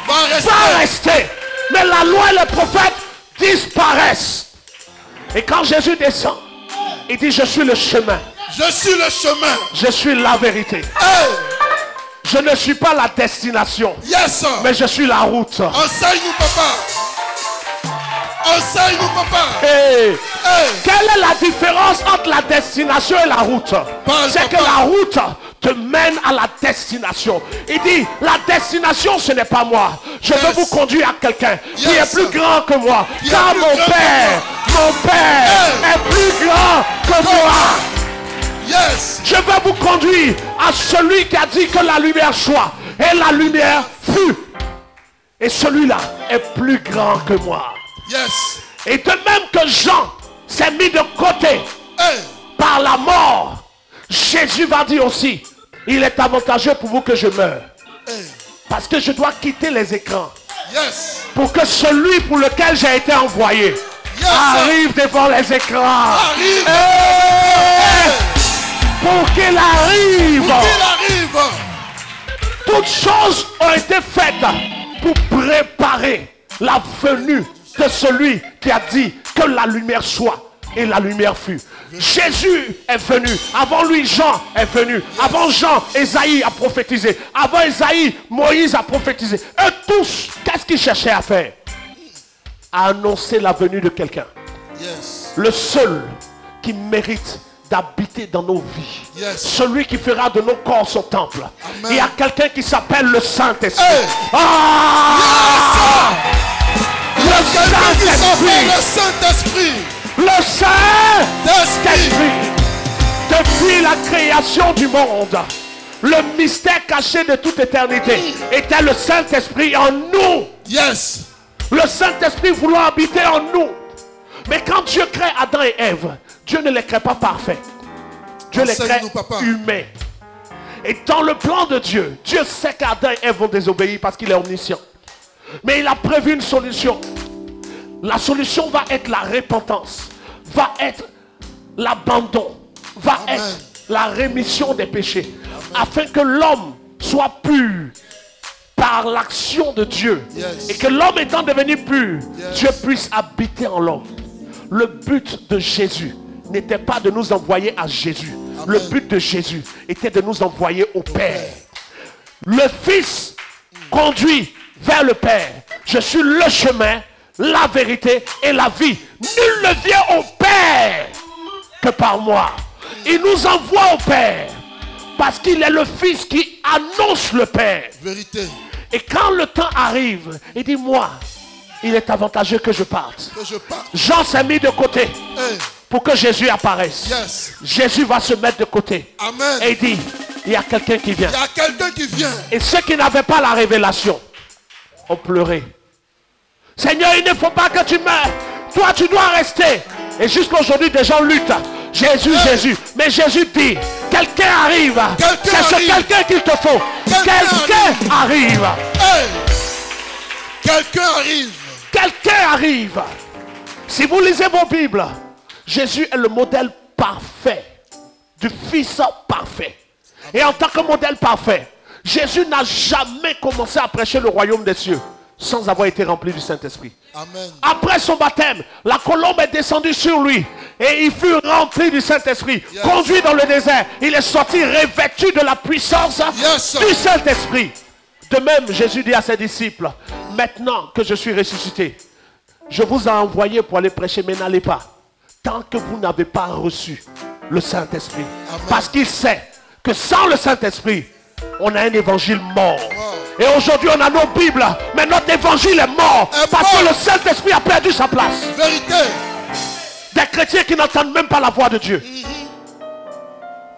va rester. Mais la loi et les prophètes disparaissent. Et quand Jésus descend, il dit, je suis le chemin. Je suis le chemin. Je suis la vérité. Hey. Je ne suis pas la destination. Yes, sir. Mais je suis la route. Enseigne-nous, papa. Enseigne-nous, papa. Hey. Quelle est la différence entre la destination et la route? C'est que la route te mène à la destination. Il dit, la destination, ce n'est pas moi. Je veux vous conduire à quelqu'un qui est plus grand que moi. Car mon Père est plus grand que moi. Yes. Je vais vous conduire à celui qui a dit que la lumière soit. Et la lumière fut. Et celui-là est plus grand que moi. Yes. Et de même que Jean s'est mis de côté par la mort, Jésus va dire aussi, il est avantageux pour vous que je meure. Parce que je dois quitter les écrans. Yes. Pour que celui pour lequel j'ai été envoyé arrive devant les écrans. Arrive. Pour qu'il arrive. Pour qu'il arrive. Toutes choses ont été faites pour préparer la venue de celui qui a dit que la lumière soit. Et la lumière fut. Jésus est venu. Avant lui, Jean est venu. Avant Jean, Ésaïe a prophétisé. Avant Ésaïe, Moïse a prophétisé. Eux tous, qu'est-ce qu'ils cherchaient à faire? À annoncer la venue de quelqu'un. Yes. Le seul qui mérite d'habiter dans nos vies. Yes. Celui qui fera de nos corps son temple. Amen. Il y a quelqu'un qui s'appelle le Saint-Esprit. Hey. Ah! Il y a quelqu'un qui s'appelle Le le Saint-Esprit. Le Saint-Esprit. Esprit. Depuis la création du monde, le mystère caché de toute éternité était le Saint-Esprit en nous. Yes. Le Saint-Esprit voulant habiter en nous. Mais quand Dieu crée Adam et Ève, Dieu ne les crée pas parfaits. Dieu les crée Enseigne-nous, papa. humains. Et dans le plan de Dieu, Dieu sait qu'Adam et Ève vont désobéir parce qu'il est omniscient. Mais il a prévu une solution. La solution va être la repentance, va être l'abandon, va Amen. être la rémission des péchés. Amen. Afin que l'homme soit pur par l'action de Dieu. Yes. Et que l'homme étant devenu pur, Yes. Dieu puisse habiter en l'homme. Le but de Jésus n'était pas de nous envoyer à Jésus. Amen. Le but de Jésus était de nous envoyer au Père. Le Fils conduit vers le Père. Je suis le chemin, la vérité et la vie. Nul ne vient au Père que par moi. Il nous envoie au Père parce qu'il est le Fils qui annonce le Père. Vérité. Et quand le temps arrive, il dit moi, il est avantageux que je parte. Que je parte. Jean s'est mis de côté Hey. pour que Jésus apparaisse. Yes. Jésus va se mettre de côté. Amen. Et il dit, il y a quelqu'un qui vient. Il y a quelqu'un qui vient. Et ceux qui n'avaient pas la révélation ont pleuré. Seigneur, il ne faut pas que tu meurs. Toi, tu dois rester. Et jusqu'à aujourd'hui, des gens luttent. Jésus, Hey. Jésus. Mais Jésus dit, quelqu'un arrive. Quelqu'un C'est ce arrive. quelqu'un qu'il te faut. Quelqu'un arrive. Hey. Quelqu'un arrive. Quelqu'un arrive. Si vous lisez vos Bibles, Jésus est le modèle parfait du Fils parfait. Et en tant que modèle parfait, Jésus n'a jamais commencé à prêcher le royaume des cieux sans avoir été rempli du Saint-Esprit. Amen. Après son baptême, la colombe est descendue sur lui et il fut rempli du Saint-Esprit, Yes. conduit dans le désert. Il est sorti revêtu de la puissance Yes. du Saint-Esprit. De même, Jésus dit à ses disciples, maintenant que je suis ressuscité, je vous ai envoyé pour aller prêcher, mais n'allez pas tant que vous n'avez pas reçu le Saint-Esprit. Amen. Parce qu'il sait que sans le Saint-Esprit, on a un évangile mort. Et aujourd'hui, on a nos Bibles, mais notre évangile est mort. Est Parce mort. que le Saint-Esprit a perdu sa place. Vérité. Des chrétiens qui n'entendent même pas la voix de Dieu.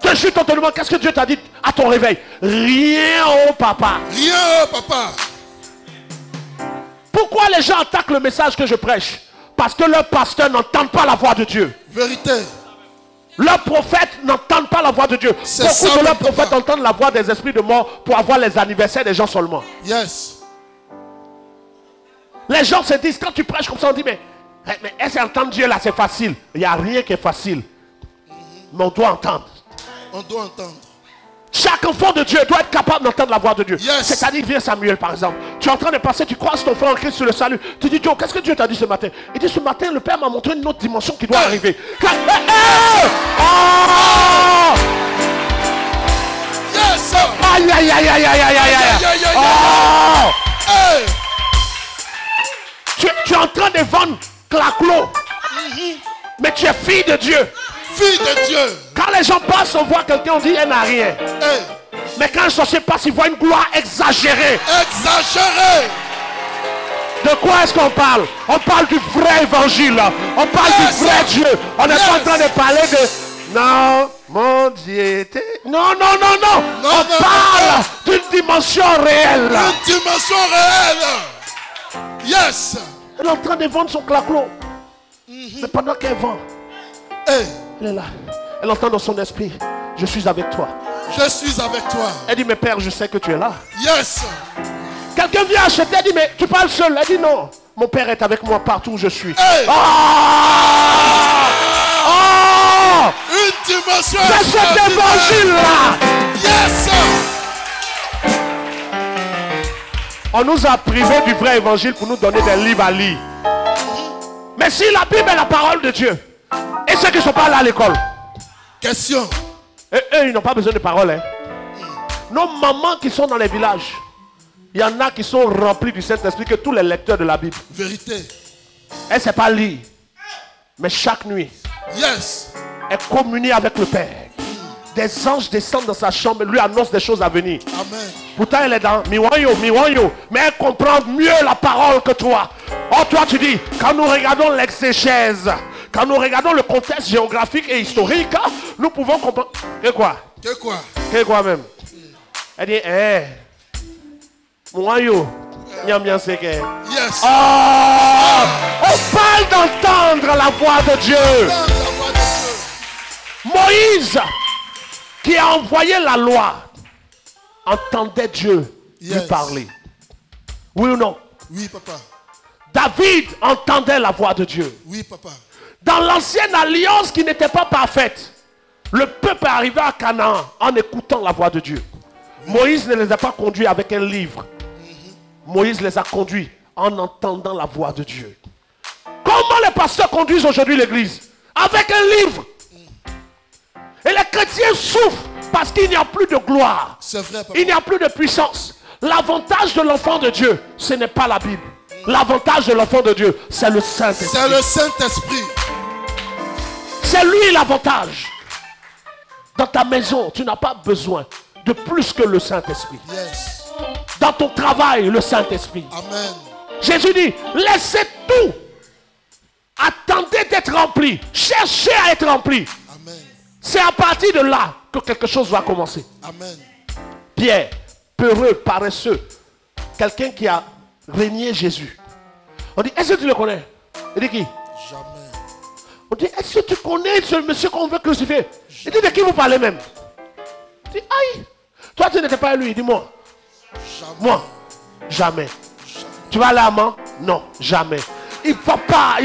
Te jure, on te demande, qu'est-ce que Dieu t'a dit à ton réveil? Rien, oh papa. Rien, papa. Pourquoi les gens attaquent le message que je prêche? Parce que leurs pasteurs n'entendent pas la voix de Dieu. Vérité. Leurs prophètes n'entendent pas la voix de Dieu. C'est Beaucoup ça, de leurs mon papa. prophètes entendent la voix des esprits de mort pour avoir les anniversaires des gens seulement. Yes. Les gens se disent, quand tu prêches comme ça, on dit, mais est-ce qu'entendre Dieu là, c'est facile? Il n'y a rien qui est facile. Mais on doit entendre. On doit entendre. Chaque enfant de Dieu doit être capable d'entendre la voix de Dieu. Yes. C'est-à-dire, viens Samuel par exemple. Tu es en train de passer, tu croises ton frère en Christ sur le salut. Tu dis, Dieu, qu'est-ce que Dieu t'a dit ce matin? Il dit, ce matin, le Père m'a montré une autre dimension qui doit Hey. arriver. Oh! Yes. Aïe, aïe, aïe, aïe, aïe, aïe, aïe, aïe. Aïe, aïe, aïe, Oh! Hey. Tu es en train de vendre claclo. Mais tu es fille de Dieu. Fille de Dieu. Quand les gens passent, on voit quelqu'un, on dit, elle n'a rien. Hey. Mais quand un sorcier passe, il voit une gloire exagérée. Exagéré. De quoi est-ce qu'on parle? On parle du vrai évangile. On parle Yes. du vrai Dieu. On n'est pas en Yes. train de parler de... Non, mon Dieu était... Non, non, non, non. Non, On non, parle d'une dimension réelle. Une dimension réelle. Yes. Elle est en train de vendre son claclo. Mais pendant qu'elle vend, Hey. elle est là. Elle entend dans son esprit, je suis avec toi. Je suis avec toi. Elle dit, mais Père, je sais que tu es là. Yes. Quelqu'un vient acheter, elle dit, mais tu parles seul. Elle dit, non, mon père est avec moi partout où je suis. Hey. Une dimension. C'est cet évangile-là. Yes. On nous a privés du vrai évangile pour nous donner des livres à lire. Mais si la Bible est la parole de Dieu, et ceux qui ne sont pas là à l'école, Question. et eux, ils n'ont pas besoin de parole. Hein. Nos mamans qui sont dans les villages, il y en a qui sont remplis du Saint-Esprit que tous les lecteurs de la Bible. Vérité. Elle ne sait pas lire. Mais chaque nuit, Yes. elle communie avec le Père. Des anges descendent dans sa chambre et lui annoncent des choses à venir. Amen. Pourtant, elle est dans Miwanyo, Miwanyo. Mais elle comprend mieux la parole que toi. Oh, toi, tu dis, quand nous regardons l'exégèse, quand nous regardons le contexte géographique et historique, nous pouvons comprendre. Que quoi? Que quoi? Que quoi même? Elle dit, Miwanyo, Nyam Nyam Seke. Yes. Oh, on parle d'entendre la voix de Dieu. La voix de Dieu. Moïse, qui a envoyé la loi, entendait Dieu lui Yes. parler. Oui ou non? Oui, papa. David entendait la voix de Dieu. Oui, papa. Dans l'ancienne alliance qui n'était pas parfaite, le peuple est arrivé à Canaan en écoutant la voix de Dieu. Moïse ne les a pas conduits avec un livre. Moïse les a conduits en entendant la voix de Dieu. Comment les pasteurs conduisent aujourd'hui l'église? Avec un livre. Et les chrétiens souffrent parce qu'il n'y a plus de gloire. C'est vrai, papa. Il n'y a plus de puissance. L'avantage de l'enfant de Dieu, ce n'est pas la Bible. L'avantage de l'enfant de Dieu, c'est le Saint-Esprit. C'est le Saint-Esprit. C'est lui l'avantage. Dans ta maison, tu n'as pas besoin de plus que le Saint-Esprit. Yes. Dans ton travail, le Saint-Esprit. Amen. Jésus dit, laissez tout. Attendez d'être rempli. Cherchez à être rempli. Amen. C'est à partir de là que quelque chose va commencer. Amen. Pierre, peureux, paresseux, quelqu'un qui a régné Jésus. On dit, est-ce que tu le connais? Il dit qui? Jamais. On dit, est-ce que tu connais ce monsieur qu'on veut crucifier? Il dit, de qui vous parlez même? Il dit, aïe, toi tu n'étais pas lui. Dis-moi. Jamais. Moi, jamais. Tu vas aller à Mans? Non, jamais. Il ne va pas,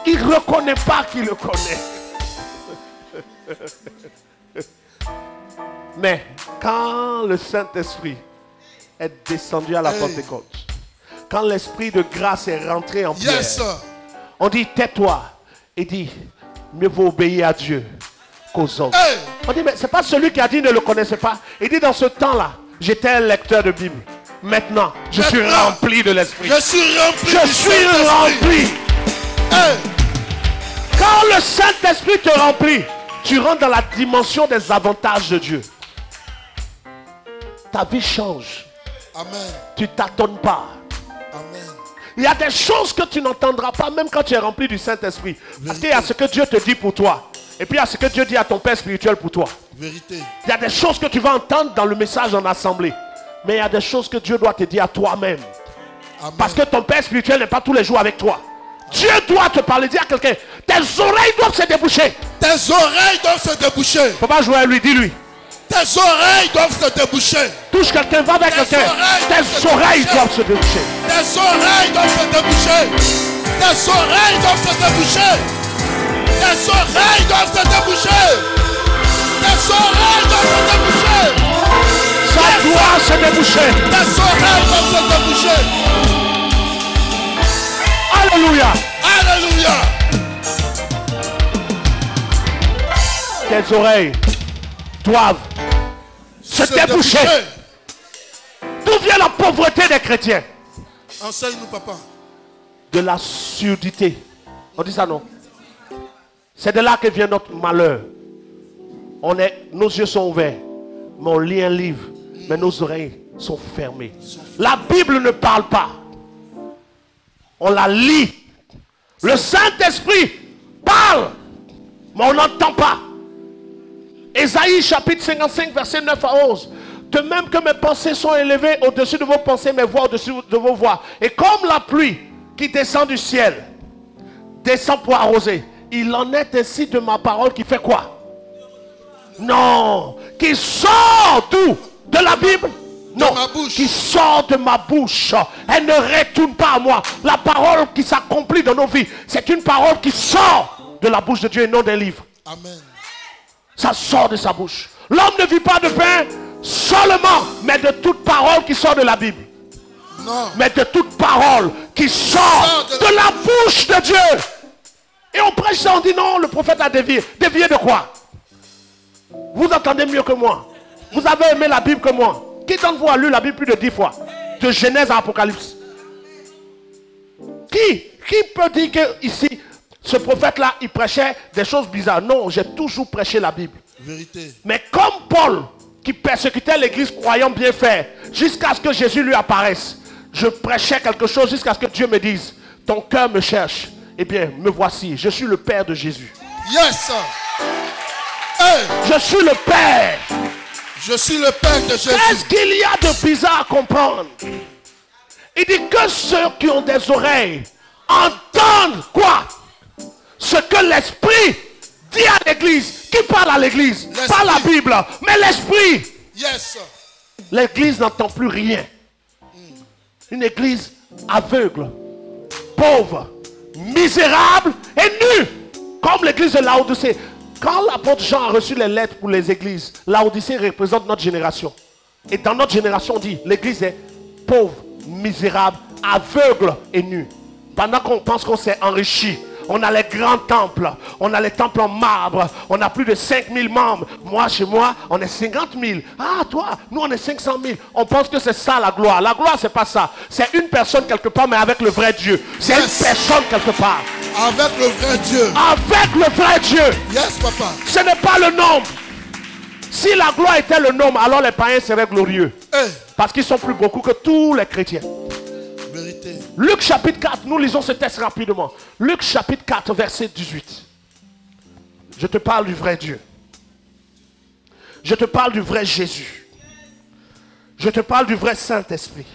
il reconnaît pas qu'il le connaît. Mais quand le Saint-Esprit est descendu à la Pentecôte, quand l'Esprit de grâce est rentré en Pierre, Yes, sir. on dit tais-toi et dit mieux vaut obéir à Dieu qu'aux hommes. Hey. On dit mais c'est pas celui qui a dit ne le connaissait pas. Il dit dans ce temps-là, j'étais un lecteur de Bible. Maintenant, je suis rempli de l'Esprit. Je suis rempli. Je du suis Saint-Esprit. rempli. Hey. Quand le Saint-Esprit te remplit, tu rentres dans la dimension des avantages de Dieu. Ta vie change. Amen. Tu ne tâtonnes pas. Amen. Il y a des choses que tu n'entendras pas même quand tu es rempli du Saint-Esprit. Parce qu'il y a ce que Dieu te dit pour toi. Et puis il y a ce que Dieu dit à ton Père spirituel pour toi. Vérité. Il y a des choses que tu vas entendre dans le message en assemblée. Mais il y a des choses que Dieu doit te dire à toi-même. Amen. Parce que ton Père spirituel n'est pas tous les jours avec toi. Dieu doit te parler, dire à quelqu'un, tes oreilles doivent se déboucher. Tes oreilles doivent se déboucher. Il ne faut pas jouer à lui, dis-lui. Tes oreilles doivent se déboucher. Touche quelqu'un, va avec quelqu'un. Tes oreilles doivent se déboucher. Tes oreilles doivent se déboucher. Tes oreilles doivent se déboucher. Tes oreilles doivent se déboucher. Tes oreilles doivent se déboucher. Ça doit se déboucher. Tes oreilles doivent se déboucher. Alléluia. Alléluia. Tes oreilles doivent se déboucher. D'où vient la pauvreté des chrétiens? Enseigne-nous, papa. De la surdité. On dit ça non? C'est de là que vient notre malheur. Nos yeux sont ouverts, mais on lit un livre, mais nos oreilles sont fermées. La Bible ne parle pas. On la lit. Le Saint-Esprit parle, mais on n'entend pas. Ésaïe chapitre 55 verset 9 à 11. De même que mes pensées sont élevées au-dessus de vos pensées, mes voix au-dessus de vos voix. Et comme la pluie qui descend du ciel, descend pour arroser, il en est ainsi de ma parole qui fait quoi? Non, qui sort d'où? De la Bible? Non, ma bouche. qui sort de ma bouche, elle ne retourne pas à moi. La parole qui s'accomplit dans nos vies, c'est une parole qui sort de la bouche de Dieu et non d'un livre. Amen. Ça sort de sa bouche. L'homme ne vit pas de pain seulement, mais de toute parole qui sort de la Bible. Non. Mais de toute parole qui sort de la bouche de Dieu. Et on prêche ça, on dit non, le prophète a dévié. Dévié de quoi? Vous entendez mieux que moi. Vous avez aimé la Bible que moi. Qui d'entre vous a lu la Bible plus de 10 fois? De Genèse à Apocalypse. Qui peut dire que ici, ce prophète-là, il prêchait des choses bizarres? Non, j'ai toujours prêché la Bible. Vérité. Mais comme Paul, qui persécutait l'église croyant bien faire, jusqu'à ce que Jésus lui apparaisse, je prêchais quelque chose jusqu'à ce que Dieu me dise, ton cœur me cherche. Eh bien, me voici, je suis le Père de Jésus. Yes. Hey. Je suis le Père. Je suis le Père de Jésus. Qu'est-ce qu'il y a de bizarre à comprendre? Il dit que ceux qui ont des oreilles entendent quoi? Ce que l'Esprit dit à l'église. Qui parle à l'église? Pas la Bible, mais l'Esprit. Yes. L'église n'entend plus rien. Une église aveugle, pauvre, misérable et nue. Comme l'église de Laodicée. Quand l'apôtre Jean a reçu les lettres pour les églises, Laodicée représente notre génération. Et dans notre génération, on dit l'église est pauvre, misérable, aveugle et nue. Pendant qu'on pense qu'on s'est enrichi, on a les grands temples, on a les temples en marbre, on a plus de 5000 membres. Moi, chez moi, on est 50 000. Ah, toi, nous, on est 500 000. On pense que c'est ça la gloire. La gloire, c'est pas ça. C'est une personne quelque part, mais avec le vrai Dieu. C'est une personne quelque part. Avec le vrai Dieu. Avec le vrai Dieu. Yes, papa. Ce n'est pas le nombre. Si la gloire était le nombre, alors les païens seraient glorieux. Hey. Parce qu'ils sont plus beaucoup que tous les chrétiens. Vérité. Luc chapitre 4, nous lisons ce texte rapidement. Luc chapitre 4, verset 18. Je te parle du vrai Dieu. Je te parle du vrai Jésus. Je te parle du vrai Saint-Esprit.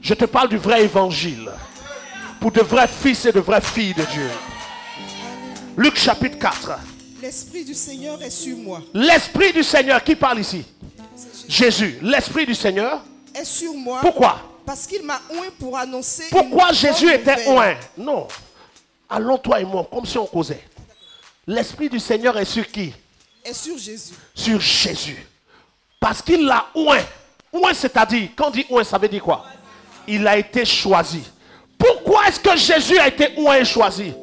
Je te parle du vrai évangile. Pour de vrais fils et de vraies filles de Dieu. Luc chapitre 4. L'Esprit du Seigneur est sur moi. L'Esprit du Seigneur, qui parle ici? Jésus. L'Esprit du Seigneur est sur moi. Pourquoi? Parce qu'il m'a oint pour annoncer. Pourquoi une Jésus bonne était nouvelle. oint? Non. Allons toi et moi, comme si on causait. L'Esprit du Seigneur est sur qui? Est sur Jésus. Sur Jésus. Parce qu'il l'a oint. Oint, c'est-à-dire, quand on dit oint, ça veut dire quoi? Il a été choisi. Pourquoi est-ce que Jésus a été oint et choisi?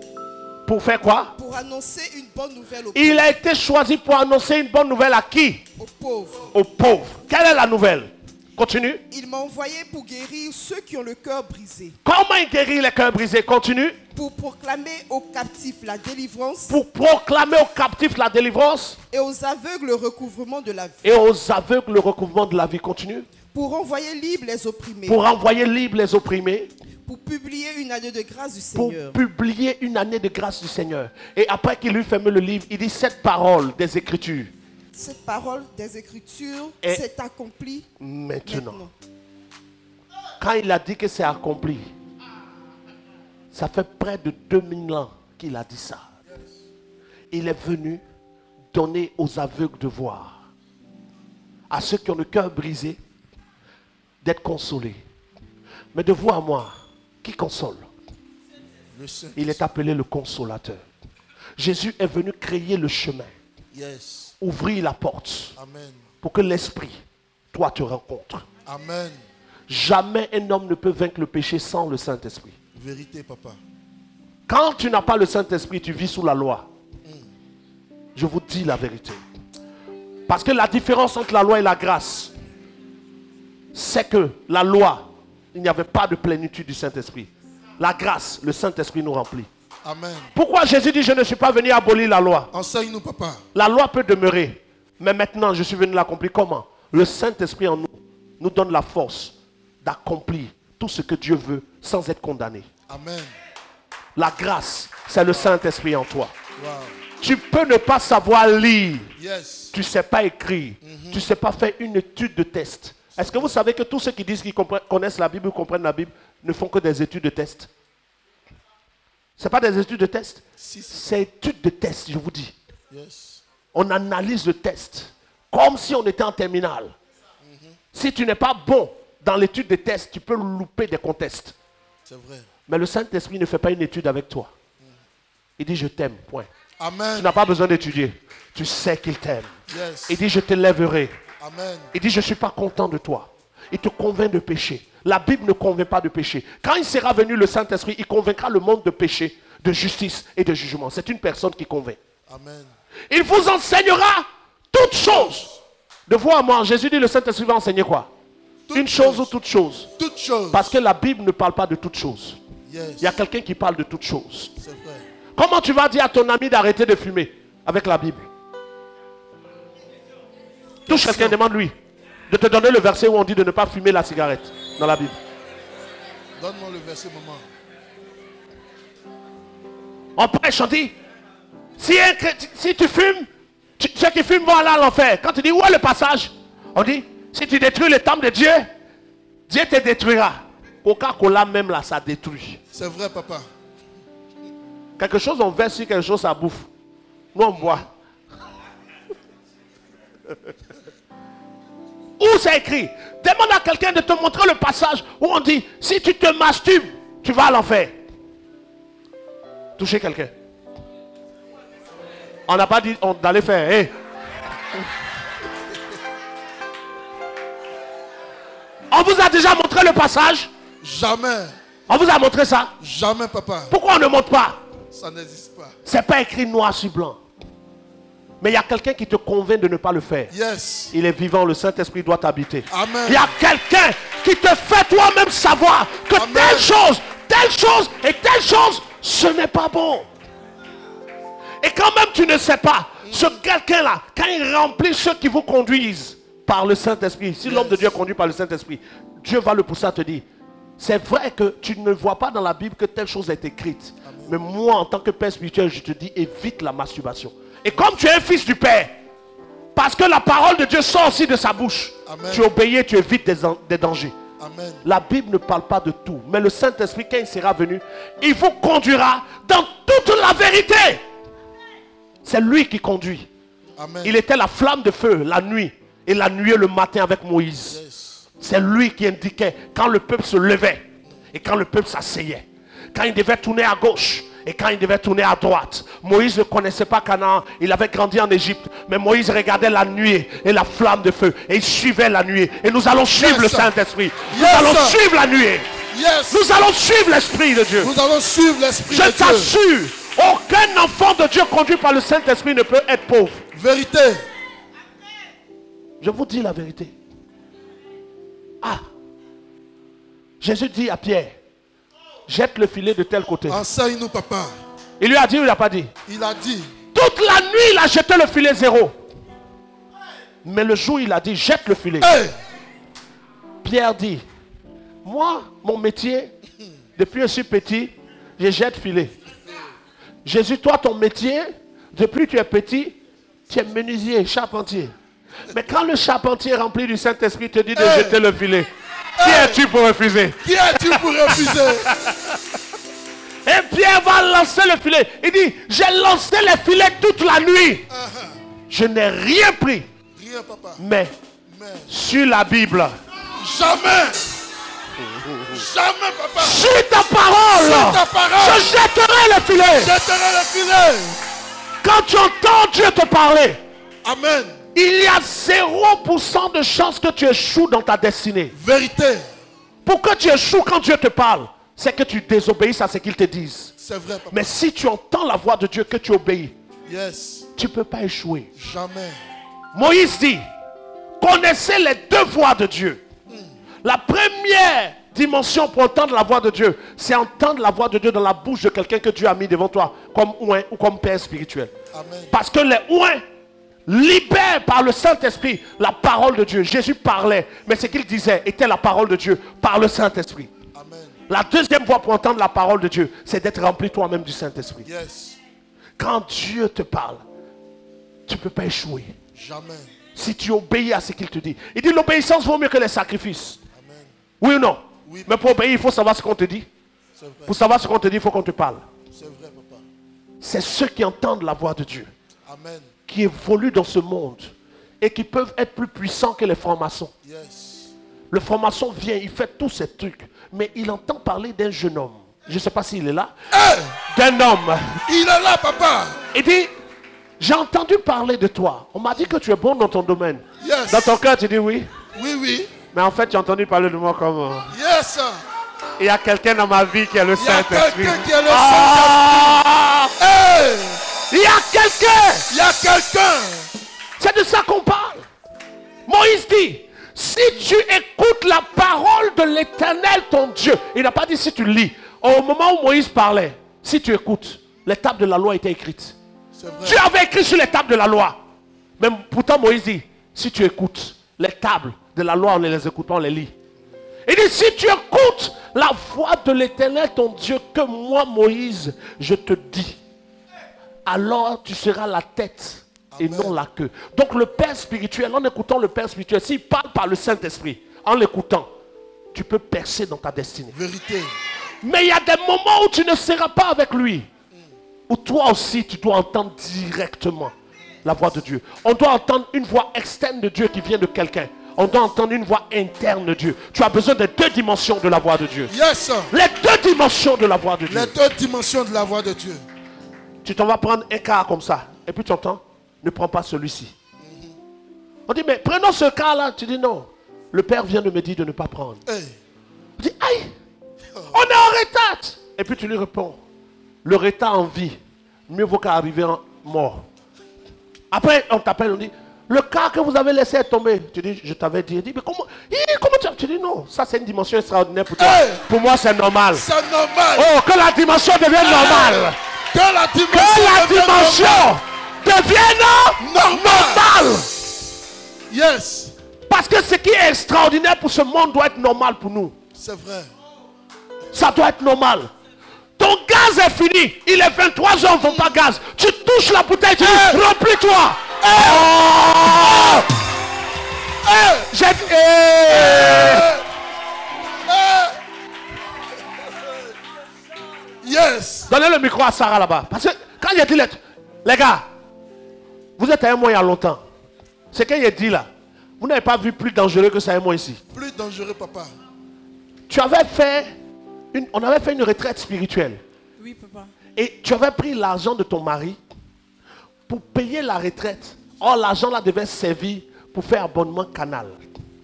Pour faire quoi? Pour annoncer une bonne nouvelle aux Il pauvres. a été choisi pour annoncer une bonne nouvelle à qui? Aux pauvres. Aux pauvres. Quelle est la nouvelle? Continue. Il m'a envoyé pour guérir ceux qui ont le cœur brisé. Comment il guérit les cœurs brisés? Continue. Pour proclamer aux captifs la délivrance. Pour proclamer aux captifs la délivrance. Et aux aveugles le recouvrement de la vie. Et aux aveugles le recouvrement de la vie. Continue. Pour envoyer libres les opprimés. Pour envoyer libres les opprimés. Pour publier une année de grâce du Pour Seigneur. publier une année de grâce du Seigneur. Et après qu'il lui ferme le livre, il dit cette parole des Écritures. Cette parole des Écritures Et s'est accomplie maintenant. maintenant. Quand il a dit que c'est accompli, ça fait près de 2000 ans qu'il a dit ça. Il est venu donner aux aveugles de voir, à ceux qui ont le cœur brisé, d'être consolés. Mais de vous à moi, qui console? Il est appelé le consolateur. Jésus est venu créer le chemin, Yes. ouvrir la porte, Amen. pour que l'Esprit, toi, te rencontre. Amen. Jamais un homme ne peut vaincre le péché sans le Saint-Esprit. Vérité, papa. Quand tu n'as pas le Saint-Esprit, tu vis sous la loi. Je vous dis la vérité. Parce que la différence entre la loi et la grâce, c'est que la loi, il n'y avait pas de plénitude du Saint-Esprit. La grâce, le Saint-Esprit nous remplit. Amen. Pourquoi Jésus dit je ne suis pas venu abolir la loi? Enseigne-nous, papa. La loi peut demeurer. Mais maintenant, je suis venu l'accomplir. Comment? Le Saint-Esprit en nous nous donne la force d'accomplir tout ce que Dieu veut sans être condamné. Amen. La grâce, c'est le Saint-Esprit en toi. Wow. Tu peux ne pas savoir lire. Yes. Tu ne sais pas écrire. Tu ne sais pas faire une étude de test. Est-ce que vous savez que tous ceux qui disent qu'ils connaissent la Bible ou comprennent la Bible ne font que des études de test? Ce n'est pas des études de test. Si, si. C'est études de test, je vous dis. Yes. On analyse le test comme si on était en terminale. Si tu n'es pas bon dans l'étude des tests, tu peux louper des contests. C'est vrai. Mais le Saint-Esprit ne fait pas une étude avec toi. Il dit je t'aime, point. Amen. Tu n'as pas besoin d'étudier. Tu sais qu'il t'aime. Yes. Il dit je t'élèverai. Amen. Il dit je ne suis pas content de toi. Il te convainc de péché. La Bible ne convainc pas de péché. Quand il sera venu le Saint-Esprit, il convaincra le monde de péché, de justice et de jugement. C'est une personne qui convainc. Amen. Il vous enseignera toutes choses. De vous à moi, Jésus dit le Saint-Esprit va enseigner quoi? Une chose ou toutes choses. Toutes choses. Parce que la Bible ne parle pas de toutes choses. Yes. Il y a quelqu'un qui parle de toutes choses. C'est vrai. Comment tu vas dire à ton ami d'arrêter de fumer avec la Bible? Touche quelqu'un, demande-lui de te donner le verset où on dit de ne pas fumer la cigarette dans la Bible. Donne-moi le verset, maman. On prêche, on dit, si tu fumes, ceux qui fument vont aller à l'enfer. Quand tu dis, où est le passage? On dit, si tu détruis le temple de Dieu, Dieu te détruira. Coca-Cola même là, ça détruit. C'est vrai, papa. Quelque chose on verse sur quelque chose, ça bouffe. Nous on boit. Où c'est écrit? Demande à quelqu'un de te montrer le passage où on dit, si tu te masturbes, tu vas à l'enfer. Touchez quelqu'un. On n'a pas dit d'aller faire. Hey. On vous a déjà montré le passage? Jamais. On vous a montré ça? Jamais, papa. Pourquoi on ne montre pas? Ça n'existe pas. C'est pas écrit noir sur blanc. Mais il y a quelqu'un qui te convainc de ne pas le faire. Yes. Il est vivant, le Saint-Esprit doit t'habiter. Amen. Il y a quelqu'un qui te fait toi-même savoir que Amen. telle chose et telle chose, ce n'est pas bon. Et quand même tu ne sais pas, ce quelqu'un-là, quand il remplit ceux qui vous conduisent par le Saint-Esprit, si l'homme de Dieu est conduit par le Saint-Esprit, Dieu va le pousser à te dire, c'est vrai que tu ne vois pas dans la Bible que telle chose est écrite. Amen. Mais moi, en tant que père spirituel, je te dis, évite la masturbation. Et comme tu es un fils du Père, parce que la parole de Dieu sort aussi de sa bouche, amen, tu obéis, tu évites des dangers. Amen. La Bible ne parle pas de tout. Mais le Saint-Esprit, quand il sera venu, il vous conduira dans toute la vérité. C'est lui qui conduit. Amen. Il était la flamme de feu la nuit et la nuée le matin avec Moïse. Yes. C'est lui qui indiquait quand le peuple se levait et quand le peuple s'asseyait. Quand il devait tourner à gauche et quand il devait tourner à droite. Moïse ne connaissait pas Canaan. Il avait grandi en Égypte. Mais Moïse regardait la nuée et la flamme de feu. Et il suivait la nuée. Et nous allons suivre le Saint-Esprit. Nous allons suivre la nuée. Yes. Nous allons suivre l'Esprit de Dieu. Nous allons suivre l'Esprit de Dieu. Je t'assure, aucun enfant de Dieu conduit par le Saint-Esprit ne peut être pauvre. Vérité. Je vous dis la vérité. Ah. Jésus dit à Pierre, jette le filet de tel côté. Enseigne-nous, papa. Il lui a dit ou il n'a pas dit? Il a dit. Toute la nuit, il a jeté le filet zéro. Mais le jour, il a dit, jette le filet. Hey. Pierre dit, moi, mon métier, depuis que je suis petit, je jette filet. Jésus, toi, ton métier, depuis que tu es petit, tu es menuisier, charpentier. Mais quand le charpentier rempli du Saint-Esprit te dit de jeter le filet, qui es-tu pour refuser? Qui es-tu pour refuser? Et Pierre va lancer le filet. Il dit, j'ai lancé les filets toute la nuit. Je n'ai rien pris. Rien, papa. Mais sur la Bible. Jamais. Jamais, papa. Sur ta parole. Sur ta parole. Je jetterai le filet. Jetterai le filet. Quand tu entends Dieu te parler. Amen. Il y a 0% de chance que tu échoues dans ta destinée. Vérité. Pourquoi tu échoues quand Dieu te parle? C'est que tu désobéis à ce qu'il te dise. C'est vrai, papa. Mais si tu entends la voix de Dieu, que tu obéis, yes, tu ne peux pas échouer. Jamais. Moïse dit, connaissez les deux voix de Dieu. La première dimension pour entendre la voix de Dieu, c'est entendre la voix de Dieu dans la bouche de quelqu'un que Dieu a mis devant toi, comme ouin ou comme père spirituel. Amen. Parce que les ouins libèrent par le Saint-Esprit la parole de Dieu. Jésus parlait, mais ce qu'il disait était la parole de Dieu par le Saint-Esprit. Amen. La deuxième voie pour entendre la parole de Dieu, c'est d'être rempli toi-même du Saint-Esprit. Yes. Quand Dieu te parle, tu ne peux pas échouer. Jamais. Si tu obéis à ce qu'il te dit. Il dit l'obéissance vaut mieux que les sacrifices. Amen. Oui ou non? Oui. Mais pour obéir, il faut savoir ce qu'on te dit. Pour savoir ce qu'on te dit, il faut qu'on te parle. C'est vrai, papa. C'est ceux qui entendent la voix de Dieu. Amen. Qui évoluent dans ce monde et qui peuvent être plus puissants que les francs-maçons. Yes. Le franc-maçon vient, il fait tous ces trucs. Mais il entend parler d'un jeune homme. Je ne sais pas s'il est là. D'un homme. Il est là, papa. Il dit, j'ai entendu parler de toi. On m'a dit que tu es bon dans ton domaine. Yes. Dans ton cœur, tu dis oui. Oui, oui. Mais en fait, tu as entendu parler de moi comme... Yes. Il y a quelqu'un dans ma vie qui est le Il y a Saint-Esprit. quelqu'un qui est le Ah! Hey! Il y a quelqu'un. Il y a quelqu'un. C'est de ça qu'on parle. Moïse dit, si tu écoutes la parole de l'Éternel, ton Dieu, il n'a pas dit si tu lis. Au moment où Moïse parlait, si tu écoutes, les tables de la loi étaient écrites. Dieu avait écrit sur les tables de la loi. Mais pourtant Moïse dit, si tu écoutes, les tables de la loi, on ne les écoute pas, on les lit. Il dit, si tu écoutes la voix de l'Éternel, ton Dieu, que moi, Moïse, je te dis, alors tu seras la tête et non la queue. Donc le Père spirituel, en écoutant le Père spirituel, s'il parle par le Saint-Esprit, en l'écoutant, tu peux percer dans ta destinée. Vérité. Mais il y a des moments où tu ne seras pas avec lui. Où toi aussi, tu dois entendre directement la voix de Dieu. On doit entendre une voix externe de Dieu qui vient de quelqu'un. On doit entendre une voix interne de Dieu. Tu as besoin des deux dimensions de la voix de Dieu. Yes. Les deux dimensions de la voix de Dieu. Les deux dimensions de la voix de Dieu. Tu t'en vas prendre un quart comme ça. Et puis tu entends, ne prends pas celui-ci. On dit, mais prenons ce quart-là. Tu dis non. Le Père vient de me dire de ne pas prendre. Hey. On dit, aïe, on est en retard. Et puis tu lui réponds, le retard en vie, mieux vaut qu'arriver en mort. Après, on t'appelle, on dit, le quart que vous avez laissé tomber. Tu dis, je t'avais dit. Il dit, mais comment tu as... Tu dis, non, ça c'est une dimension extraordinaire pour toi. Hey. Pour moi, c'est normal. C'est normal. Oh, que la dimension devienne normale. Que la dimension devienne normale. Yes. Parce que ce qui est extraordinaire pour ce monde doit être normal pour nous. C'est vrai. Ça doit être normal. Ton gaz est fini. Il est 23 h, on ne vend pas gaz. Tu touches la bouteille, tu dis, remplis-toi. J'ai dit, Yes. donnez le micro à Sarah là-bas. Parce que quand il a dit, les gars, vous êtes à un mois il y a longtemps. Ce qu'il a dit là, vous n'avez pas vu plus dangereux que ça un mois ici. Plus dangereux, papa. Tu avais fait, on avait fait une retraite spirituelle. Oui, papa. Et tu avais pris l'argent de ton mari pour payer la retraite. Or, l'argent là devait servir pour faire abonnement canal.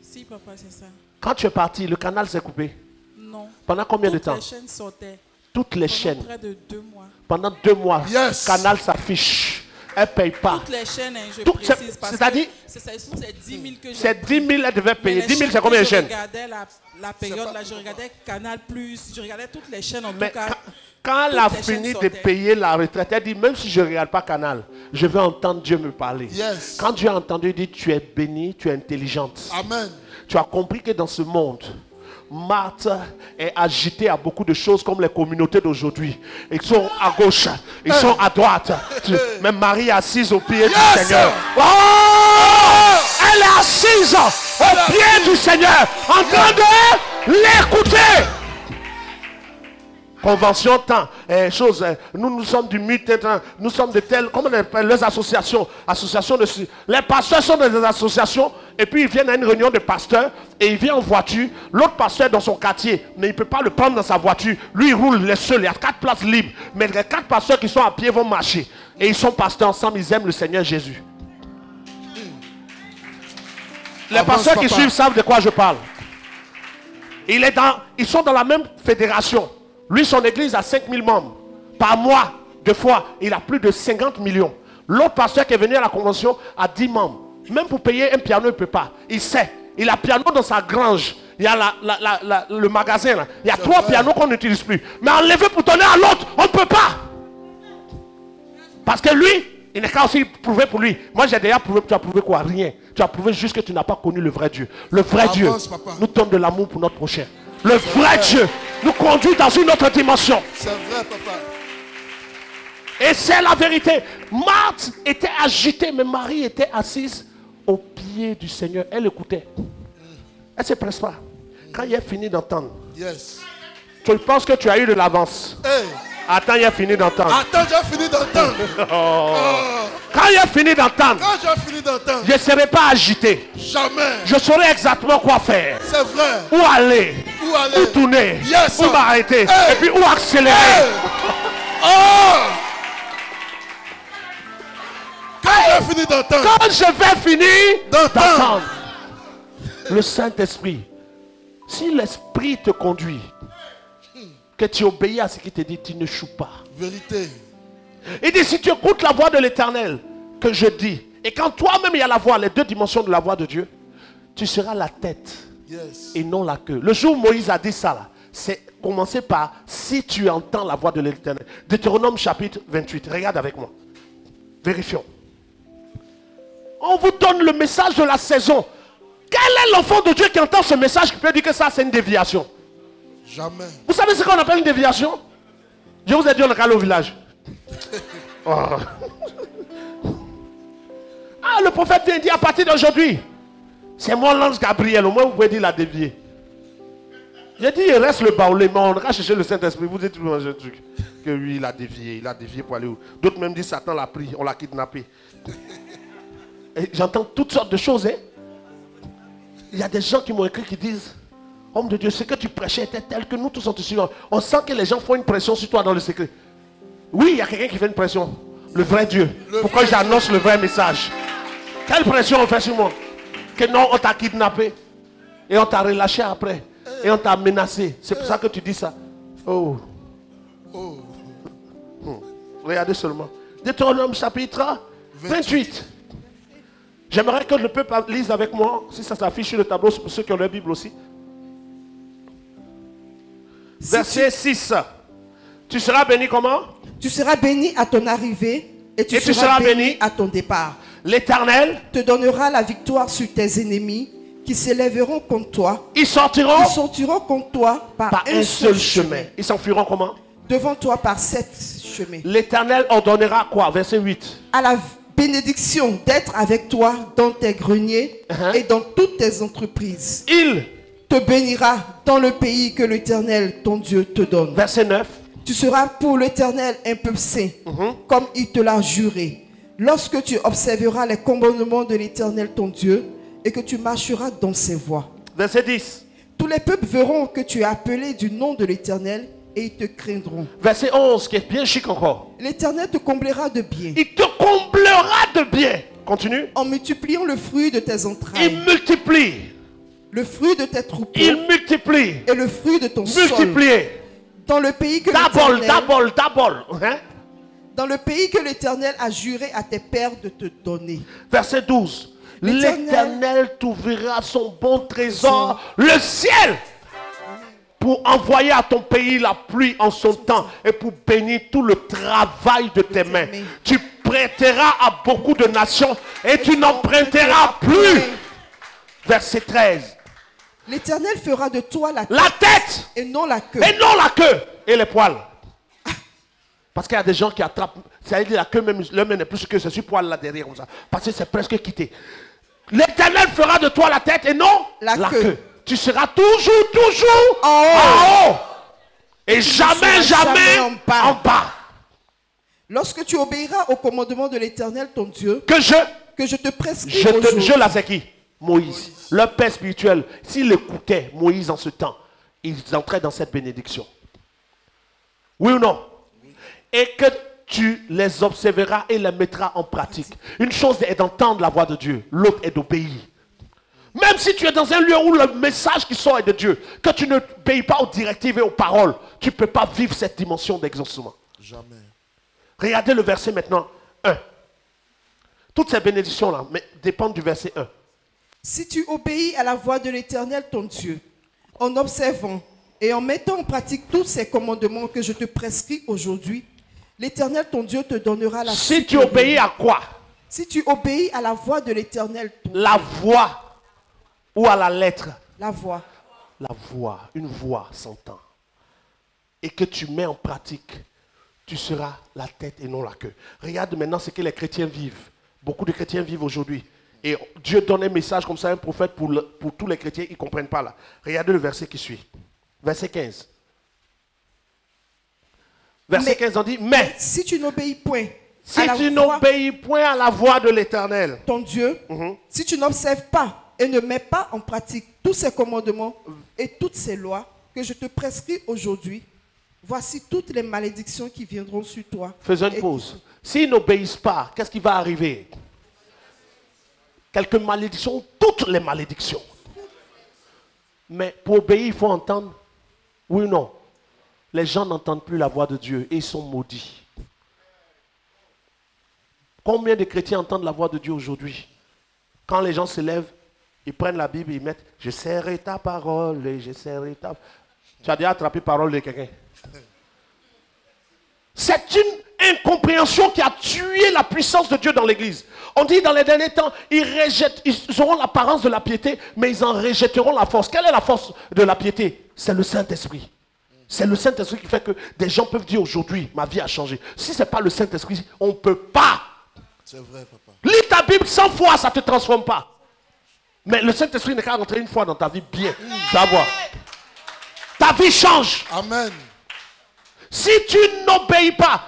Si, papa, c'est ça. Quand tu es parti, le canal s'est coupé. Non. Pendant combien de temps? Toutes les chaînes sortaient. Toutes les Pendant chaînes. près de 2 mois. Pendant 2 mois, Yes. canal s'affiche. Elle ne paye pas. Toutes les chaînes, hein, je Tout- précise. parce c'est-à-dire- que c'est 10 000 que j'ai. C'est 10 000, elle devait Mais payer. les 10 000, chaînes c'est combien de que chaînes? Je regardais la période là, je regardais Canal+, je regardais toutes les chaînes en Mais tout cas. quand elle a toutes les chaînes fini de sortaient. payer la retraite, elle dit, même si je ne regarde pas canal, je vais entendre Dieu me parler. Yes. Quand Dieu a entendu, il dit, tu es bénie, tu es intelligente. Amen. Tu as compris que dans ce monde, Marthe est agitée à beaucoup de choses comme les communautés d'aujourd'hui. Ils sont à gauche, ils sont à droite. Même Marie est assise au pied du Seigneur. Oh! Elle est assise au pied du Seigneur en train de l'écouter. Convention, temps, choses. Nous sommes du mythe, nous sommes de telles, comment on appelle les associations. Associations de, les pasteurs sont dans des associations et puis ils viennent à une réunion de pasteurs et il vient en voiture. L'autre pasteur est dans son quartier, mais il ne peut pas le prendre dans sa voiture. Lui, il roule les seuls, il y a 4 places libres. Mais les 4 pasteurs qui sont à pied vont marcher. Et ils sont pasteurs ensemble, ils aiment le Seigneur Jésus. Les Avance, pasteurs qui papa. suivent savent de quoi je parle. Ils sont dans la même fédération. Lui, son église a 5000 membres. Par mois, 2 fois, il a plus de 50 millions. L'autre pasteur qui est venu à la convention a 10 membres. Même pour payer un piano, il ne peut pas. Il sait. Il a piano dans sa grange. Il y a le magasin là. Il y a 3 pianos qu'on n'utilise plus. Mais enlever pour donner à l'autre, on ne peut pas. Parce que lui, il n'est qu'à aussi prouver pour lui. Moi, j'ai déjà prouvé. Tu as prouvé quoi? Rien. Tu as prouvé juste que tu n'as pas connu le vrai Dieu. Le vrai Avance, Dieu papa. nous donne de l'amour pour notre prochain. Le vrai Dieu nous conduit dans une autre dimension. C'est vrai, papa. Et c'est la vérité. Marthe était agitée, mais Marie était assise au pied du Seigneur. Elle écoutait. Elle ne se presse pas. Quand il a fini d'entendre, Yes. tu penses que tu as eu de l'avance. Hey. Attends, il a fini d'entendre. Attends, j'ai fini d'entendre. Quand il a j'aurai fini d'entendre, Quand j'ai fini d'entendre, je ne serai pas agité. jamais. Je saurai exactement quoi faire. C'est vrai. Où aller, Où aller? où tourner, Yes. où m'arrêter, Hey. et puis où accélérer. Hey. Oh! Quand j'ai fini d'entendre, Quand je vais finir D'entendre. d'entendre, le Saint-Esprit, si l'Esprit te conduit, que tu obéis à ce qu'il te dit, tu ne choues pas. vérité. Il dit, si tu écoutes la voix de l'Éternel, que je dis, et quand toi-même il y a la voix, les deux dimensions de la voix de Dieu, tu seras la tête Yes. et non la queue. Le jour où Moïse a dit ça, là, c'est commencer par si tu entends la voix de l'Éternel. Deutéronome chapitre 28. Regarde avec moi. Vérifions. On vous donne le message de la saison. Quel est l'enfant de Dieu qui entend ce message qui peut dire que ça c'est une déviation? Jamais. Vous savez ce qu'on appelle une déviation? Je vous ai dit on est allé au village. Oh. Ah, le prophète vient dire à partir d'aujourd'hui, c'est mon l'ange Gabriel. Au moins vous pouvez dire la dévier. J'ai dit il reste le baoulé, mais on va chercher le Saint-Esprit. Vous dites tout un truc. Que lui il a dévié pour aller où? D'autres même disent Satan l'a pris, on l'a kidnappé. Et j'entends toutes sortes de choses. Hein? Il y a des gens qui m'ont écrit qui disent, homme de Dieu, ce que tu prêchais était tel que nous tous on te suit. On sent que les gens font une pression sur toi dans le secret. Oui, il y a quelqu'un qui fait une pression. Le vrai Dieu. Pourquoi j'annonce le vrai message? Quelle pression on fait sur moi? Que non, on t'a kidnappé. Et on t'a relâché après. Et on t'a menacé. C'est pour ça que tu dis ça. Oh. Oh. Regardez seulement. Deutéronome chapitre 28. J'aimerais que le peuple lise avec moi, si ça s'affiche sur le tableau, pour ceux qui ont la Bible aussi. Verset 6. Tu seras béni comment? Tu seras béni à ton arrivée et tu seras béni à ton départ. L'Éternel Te donnera la victoire sur tes ennemis qui s'élèveront contre toi. ils sortiront Ils sortiront contre toi par un seul chemin. Ils s'enfuiront comment? Devant toi par 7 chemins. L'Éternel ordonnera quoi? Verset 8. À la bénédiction d'être avec toi dans tes greniers et dans toutes tes entreprises. Il, Te bénira dans le pays que l'Éternel, ton Dieu, te donne. verset 9. Tu seras pour l'Éternel un peuple saint, comme il te l'a juré. Lorsque tu observeras les commandements de l'Éternel, ton Dieu, et que tu marcheras dans ses voies. Verset 10. Tous les peuples verront que tu es appelé du nom de l'Éternel, et ils te craindront. Verset 11, qui est bien chic encore. L'Éternel te comblera de bien, Il te comblera de bien. Continue. en multipliant le fruit de tes Il entrailles, multiplie. le fruit de tes troupeaux, Il multiplie. et le fruit de ton sol. Multiplier. Dans le pays que Double, l'Éternel double. Hein? dans le pays que l'Éternel a juré à tes pères de te donner. Verset 12. L'Éternel L'Éternel t'ouvrira son bon trésor, le ciel, pour envoyer à ton pays la pluie en son temps et pour bénir tout le travail de tes mains. Tu prêteras à beaucoup de nations et tu n'emprunteras plus. Verset 13. L'Éternel fera de toi la La tête et non la queue. et non la queue et les poils. Parce qu'il y a des gens qui attrapent, ça veut dire la queue même, le même n'est plus que ce poil là derrière comme ça. Parce que c'est presque quitté. L'Éternel fera de toi la tête et non La queue. Tu seras toujours En haut. en haut. Et tu jamais, ne seras jamais en en bas. bas. Lorsque tu obéiras au commandement de l'Éternel ton Dieu, Que que je te prescris aujourd'hui, je là c'est qui? Moïse. Leur père spirituel, s'il écoutait Moïse en ce temps, ils entraient dans cette bénédiction. Oui ou non? Et que tu les observeras et les mettras en pratique. Une chose est d'entendre la voix de Dieu, l'autre est d'obéir. Même si tu es dans un lieu où le message qui sort est de Dieu, que tu ne payes pas aux directives et aux paroles, tu ne peux pas vivre cette dimension d'exaucement. Jamais. Regardez le verset maintenant 1. Toutes ces bénédictions-là dépendent du verset 1. si tu obéis à la voix de l'Éternel ton Dieu, en observant et en mettant en pratique tous ces commandements que je te prescris aujourd'hui, l'Éternel ton Dieu te donnera la Si suite tu de obéis vie. à quoi? Si tu obéis à la voix de l'Éternel ton Dieu, La voix ou à la lettre? la voix, La voix, une voix s'entend. Et que tu mets en pratique, tu seras la tête et non la queue. Regarde maintenant ce que les chrétiens vivent. Beaucoup de chrétiens vivent aujourd'hui. Et Dieu donne un message comme ça à un prophète pour tous les chrétiens, ils ne comprennent pas là. Regardez le verset qui suit. Verset 15. Verset 15, on dit, mais si tu n'obéis point Si à la tu voix n'obéis point à la voix de l'Éternel, ton Dieu, si tu n'observes pas et ne mets pas en pratique tous ses commandements et toutes ses lois que je te prescris aujourd'hui, voici toutes les malédictions qui viendront sur toi. faisons une pause. S'ils n'obéissent pas, qu'est-ce qui va arriver? Quelques malédictions, toutes les malédictions. Mais pour obéir, il faut entendre. Oui ou non? Les gens n'entendent plus la voix de Dieu et ils sont maudits. Combien de chrétiens entendent la voix de Dieu aujourd'hui? Quand les gens se lèvent, ils prennent la Bible et ils mettent « Je serai ta parole et je serai ta... » Tu as déjà attrapé parole de quelqu'un? C'est une incompréhension qui a tué la puissance de Dieu dans l'église. On dit dans les derniers temps, ils auront l'apparence de la piété, mais ils en rejetteront la force. Quelle est la force de la piété? C'est le Saint-Esprit. C'est le Saint-Esprit qui fait que des gens peuvent dire aujourd'hui, ma vie a changé. Si ce n'est pas le Saint-Esprit, on ne peut pas. C'est vrai, papa. Lis ta Bible 100 fois, ça ne te transforme pas. Mais le Saint-Esprit n'est qu'à rentrer une fois dans ta vie bien. Tu vas voir. Ta vie change. Amen. Si tu n'obéis pas,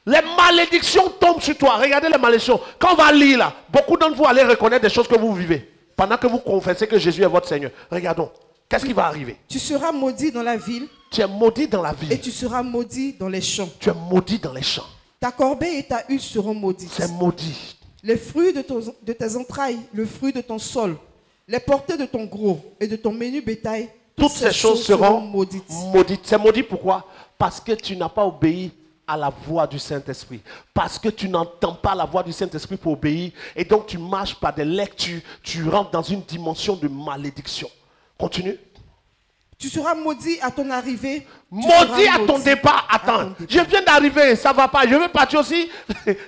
les malédictions tombent sur toi. Regardez les malédictions. Quand on va lire là, beaucoup d'entre vous allez reconnaître des choses que vous vivez. Pendant que vous confessez que Jésus est votre Seigneur. Regardons. Qu'est-ce qui va arriver? Tu seras maudit dans la ville Tu es maudit dans la vie. et tu seras maudit dans les champs. Tu es maudit dans les champs. Ta corbeille et ta hutte seront maudites. C'est maudit. Les fruits de tes entrailles, le fruit de ton sol, les portées de ton gros et de ton menu bétail, Toutes ces choses seront maudites. maudites. C'est maudit pourquoi? Parce que tu n'as pas obéi à la voix du Saint-Esprit. Parce que tu n'entends pas la voix du Saint-Esprit pour obéir. Et donc tu marches par des lectures. Tu rentres dans une dimension de malédiction. Continue. Tu seras maudit à ton arrivée. Maudit à ton départ. Attends, je viens d'arriver, ça ne va pas. Je veux partir aussi.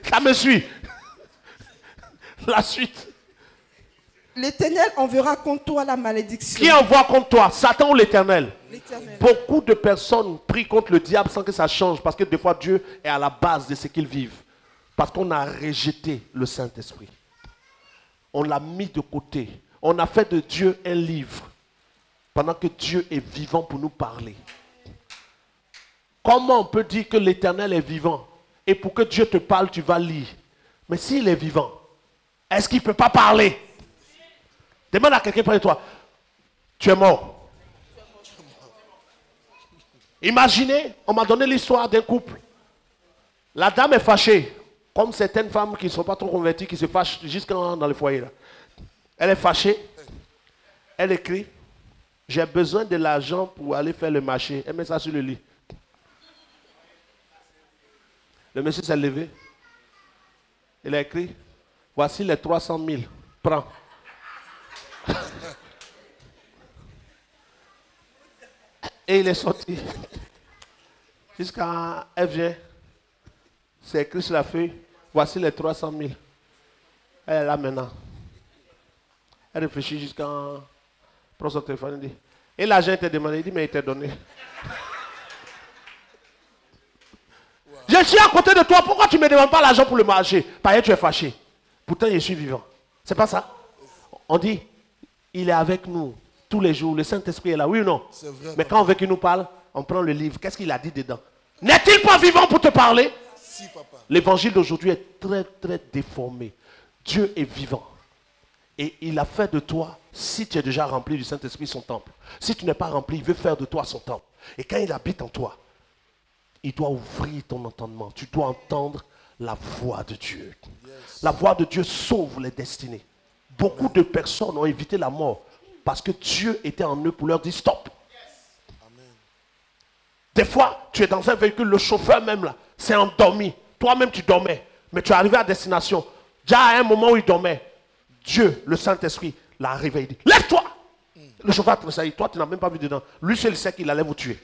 Ça me suit. La suite. L'Éternel enverra contre toi la malédiction. Qui envoie contre toi? Satan ou l'Éternel? L'Éternel. Beaucoup de personnes prient contre le diable sans que ça change. Parce que des fois, Dieu est à la base de ce qu'ils vivent. Parce qu'on a rejeté le Saint-Esprit. On l'a mis de côté. On a fait de Dieu un livre. Pendant que Dieu est vivant pour nous parler. Comment on peut dire que l'Éternel est vivant? Et pour que Dieu te parle, tu vas lire. Mais s'il est vivant, est-ce qu'il ne peut pas parler? Demande à quelqu'un près de toi. Tu es mort. Imaginez, on m'a donné l'histoire d'un couple. La dame est fâchée. Comme certaines femmes qui ne sont pas trop converties, qui se fâchent jusqu'à dans le foyer. Là. Elle est fâchée. Elle écrit. J'ai besoin de l'argent pour aller faire le marché. Elle met ça sur le lit. Le monsieur s'est levé. Il a écrit. Voici les 300 000. Prends. Et il est sorti. Jusqu'à elle vient. C'est écrit sur la feuille. Voici les 300 000. Elle est là maintenant. Elle réfléchit jusqu'à... Prends son téléphone et dit. Et l'agent était demandé. Il dit, mais il t'a donné. Je suis à côté de toi. Pourquoi tu ne me demandes pas l'argent pour le marché? Parce que tu es fâché. Pourtant, je suis vivant. C'est pas ça? On dit, il est avec nous tous les jours. Le Saint-Esprit est là. Oui ou non? C'est vrai, mais quand on veut qu'il nous parle, on prend le livre. Qu'est-ce qu'il a dit dedans? N'est-il pas vivant pour te parler? Si, papa. L'évangile d'aujourd'hui est très, très déformé. Dieu est vivant. Et il a fait de toi, si tu es déjà rempli du Saint-Esprit, son temple. Si tu n'es pas rempli, il veut faire de toi son temple. Et quand il habite en toi, il doit ouvrir ton entendement. Tu dois entendre la voix de Dieu. Yes. La voix de Dieu sauve les destinées. Beaucoup de personnes ont évité la mort parce que Dieu était en eux pour leur dire stop. Yes. Amen. Des fois, tu es dans un véhicule, le chauffeur même là, s'est endormi. Toi-même, tu dormais. Mais tu es arrivé à destination. Déjà à un moment où il dormait, Dieu, le Saint-Esprit, l'a réveillé. Il dit, lève-toi. Le chauffeur a ça. Toi, tu n'as même pas vu dedans. Lui seul sait qu'il allait vous tuer.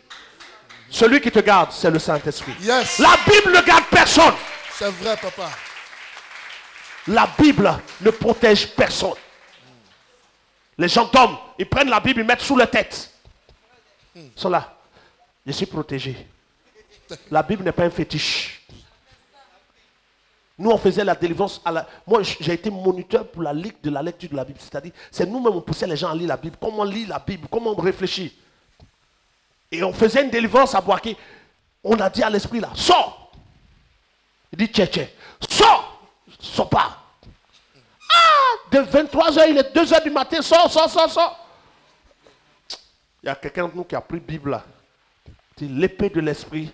Celui qui te garde, c'est le Saint-Esprit. Yes. La Bible ne garde personne. C'est vrai, papa. La Bible ne protège personne. Les gens tombent, ils prennent la Bible, ils mettent sous la tête. Ils sont là. Je suis protégé. La Bible n'est pas un fétiche. Nous, on faisait la délivrance. Moi, j'ai été moniteur pour la ligue de la lecture de la Bible. C'est-à-dire, c'est nous-mêmes, on poussait les gens à lire la Bible. Comment on lit la Bible? Comment on réfléchit? Et on faisait une délivrance à Boaké. On a dit à l'esprit là, sors. Il dit, tchè, sors. Sors pas. Ah, de 23h, il est 2h du matin, sors. Il y a quelqu'un de nous qui a pris Bible là. Il dit, l'épée de l'esprit,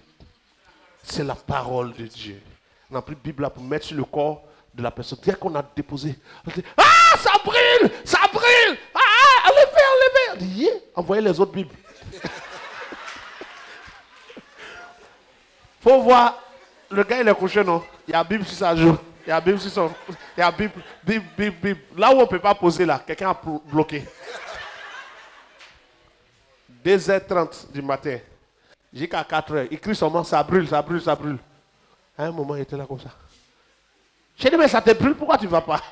c'est la parole de Dieu. On a pris Bible là pour mettre sur le corps de la personne. Dès qu'on a déposé, on dit, ah, ça brûle. Ah, enlevez. On dit, envoyez les autres Bibles. Faut voir, le gars il est couché, non? Il y a Bible sur sa joue. Il y a Bible sur son... Il y a Bible. Là où on ne peut pas poser, là, quelqu'un a bloqué. 2h30 du matin. Jusqu'à 4h. Il crie seulement, ça brûle. À un moment, il était là comme ça. J'ai dit, mais ça te brûle, pourquoi tu ne vas pas?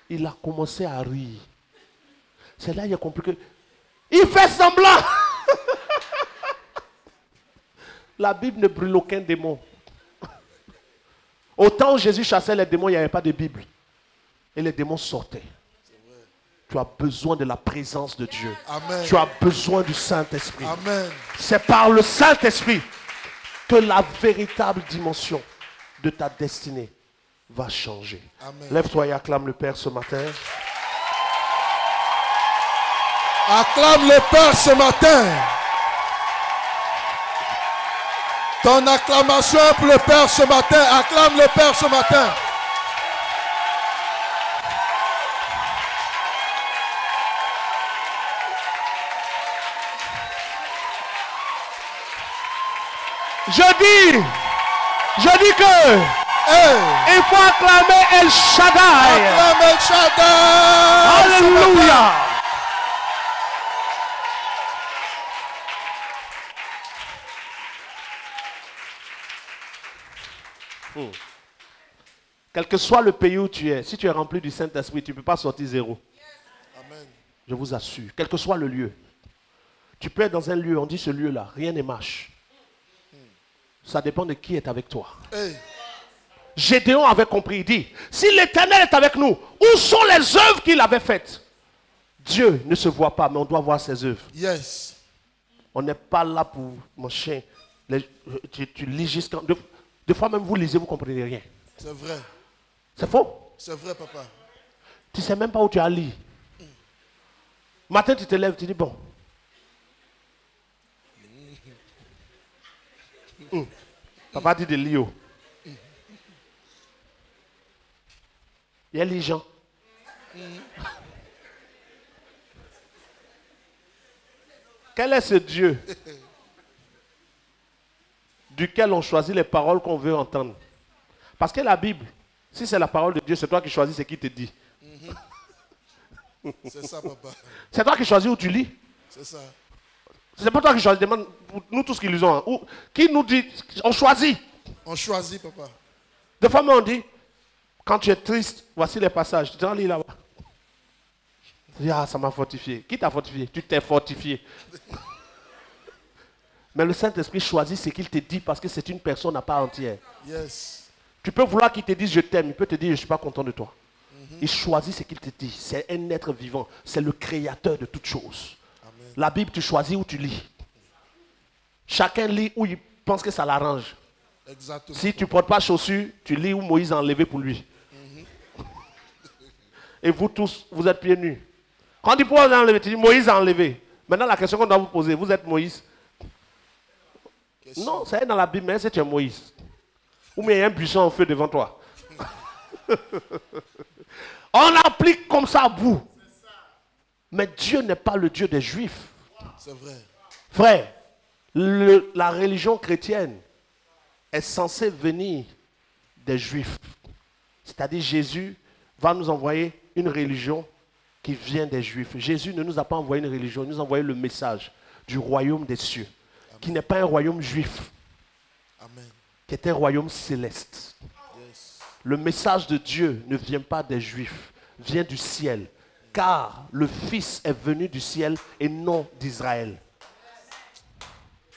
Il a commencé à rire. C'est là qu'il a compris que... Il fait semblant. La Bible ne brûle aucun démon. Autant où Jésus chassait les démons, il n'y avait pas de Bible. Et les démons sortaient. Tu as besoin de la présence de Dieu. Amen. Tu as besoin du Saint-Esprit. Amen. C'est par le Saint-Esprit que la véritable dimension de ta destinée va changer. Amen. Lève-toi et acclame le Père ce matin. Acclame le Père ce matin. Ton acclamation pour le Père ce matin. Acclame le Père ce matin. Je dis que il faut acclamer El Shaddai. Acclame El Shaddai. Alléluia. Quel que soit le pays où tu es, si tu es rempli du Saint-Esprit, tu ne peux pas sortir zéro. Amen. Je vous assure, quel que soit le lieu. Tu peux être dans un lieu, on dit ce lieu-là, rien ne marche. Ça dépend de qui est avec toi. Hey. Gédéon avait compris, il dit, si l'Éternel est avec nous, où sont les œuvres qu'il avait faites? Dieu ne se voit pas, mais on doit voir ses œuvres. Yes. On n'est pas là pour, mon chien, tu lis jusqu'à... Des fois même vous lisez, vous ne comprenez rien. C'est vrai. C'est faux? C'est vrai, papa. Tu ne sais même pas où tu as lu. Matin, tu te lèves, tu dis, bon. Papa dit de lire. Il y a les gens. Quel est ce Dieu duquel on choisit les paroles qu'on veut entendre? Parce que la Bible, si c'est la parole de Dieu, c'est toi qui choisis ce qu'il te dit. C'est ça, papa. C'est toi qui choisis où tu lis. C'est ça. C'est pas toi qui choisis. Demande nous tous qui lisons. Qui nous dit, on choisit. On choisit, papa. Des fois, on dit, quand tu es triste, voici les passages. Tu t'en lis là-bas. Tu dis, ah, ça m'a fortifié. Qui t'a fortifié? Tu t'es fortifié. Mais le Saint-Esprit choisit ce qu'il te dit parce que c'est une personne à part entière. Yes. Tu peux vouloir qu'il te dise je t'aime. Il peut te dire je ne suis pas content de toi. Il choisit ce qu'il te dit. C'est un être vivant. C'est le créateur de toutes choses. Amen. La Bible, tu choisis où tu lis. Chacun lit où il pense que ça l'arrange. Exactement. Si tu ne portes pas chaussures, tu lis où Moïse a enlevé pour lui. Et vous tous, vous êtes pieds nus. Quand tu dis pourquoi enlevé, tu dis Moïse a enlevé. Maintenant, la question qu'on doit vous poser, vous êtes Moïse? Non, c'est dans la Bible, mais c'est tu es Moïse. Ou bien il y a un buisson en feu devant toi. On applique comme ça à bout. Mais Dieu n'est pas le Dieu des Juifs. C'est vrai. Frère, la religion chrétienne est censée venir des Juifs. C'est-à-dire Jésus va nous envoyer une religion qui vient des Juifs. Jésus ne nous a pas envoyé une religion, il nous a envoyé le message du royaume des cieux. Amen. Qui n'est pas un royaume juif. Amen. Qui est un royaume céleste. Yes. Le message de Dieu ne vient pas des Juifs, vient du ciel. Car le Fils est venu du ciel et non d'Israël.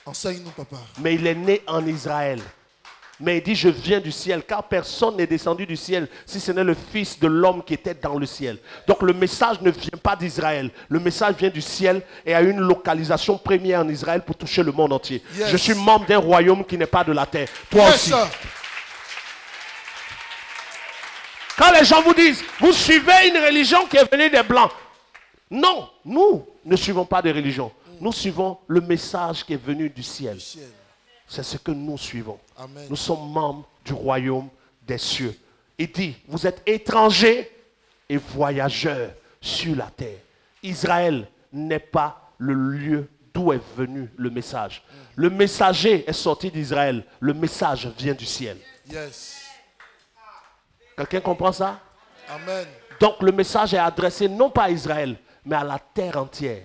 Enseigne-nous, papa. Mais il est né en Israël. Mais il dit, je viens du ciel, car personne n'est descendu du ciel, si ce n'est le Fils de l'homme qui était dans le ciel. Donc le message ne vient pas d'Israël. Le message vient du ciel et a une localisation première en Israël pour toucher le monde entier. Yes. Je suis membre d'un royaume qui n'est pas de la terre. Toi Yes, aussi. sir. Quand les gens vous disent, vous suivez une religion qui est venue des Blancs. Non, nous ne suivons pas de religion. Nous suivons le message qui est venu du ciel. C'est ce que nous suivons. Amen. Nous sommes membres du royaume des cieux. Il dit, vous êtes étrangers et voyageurs sur la terre. Israël n'est pas le lieu d'où est venu le message. Le messager est sorti d'Israël. Le message vient du ciel. Yes. Quelqu'un comprend ça? Amen. Donc le message est adressé non pas à Israël, mais à la terre entière.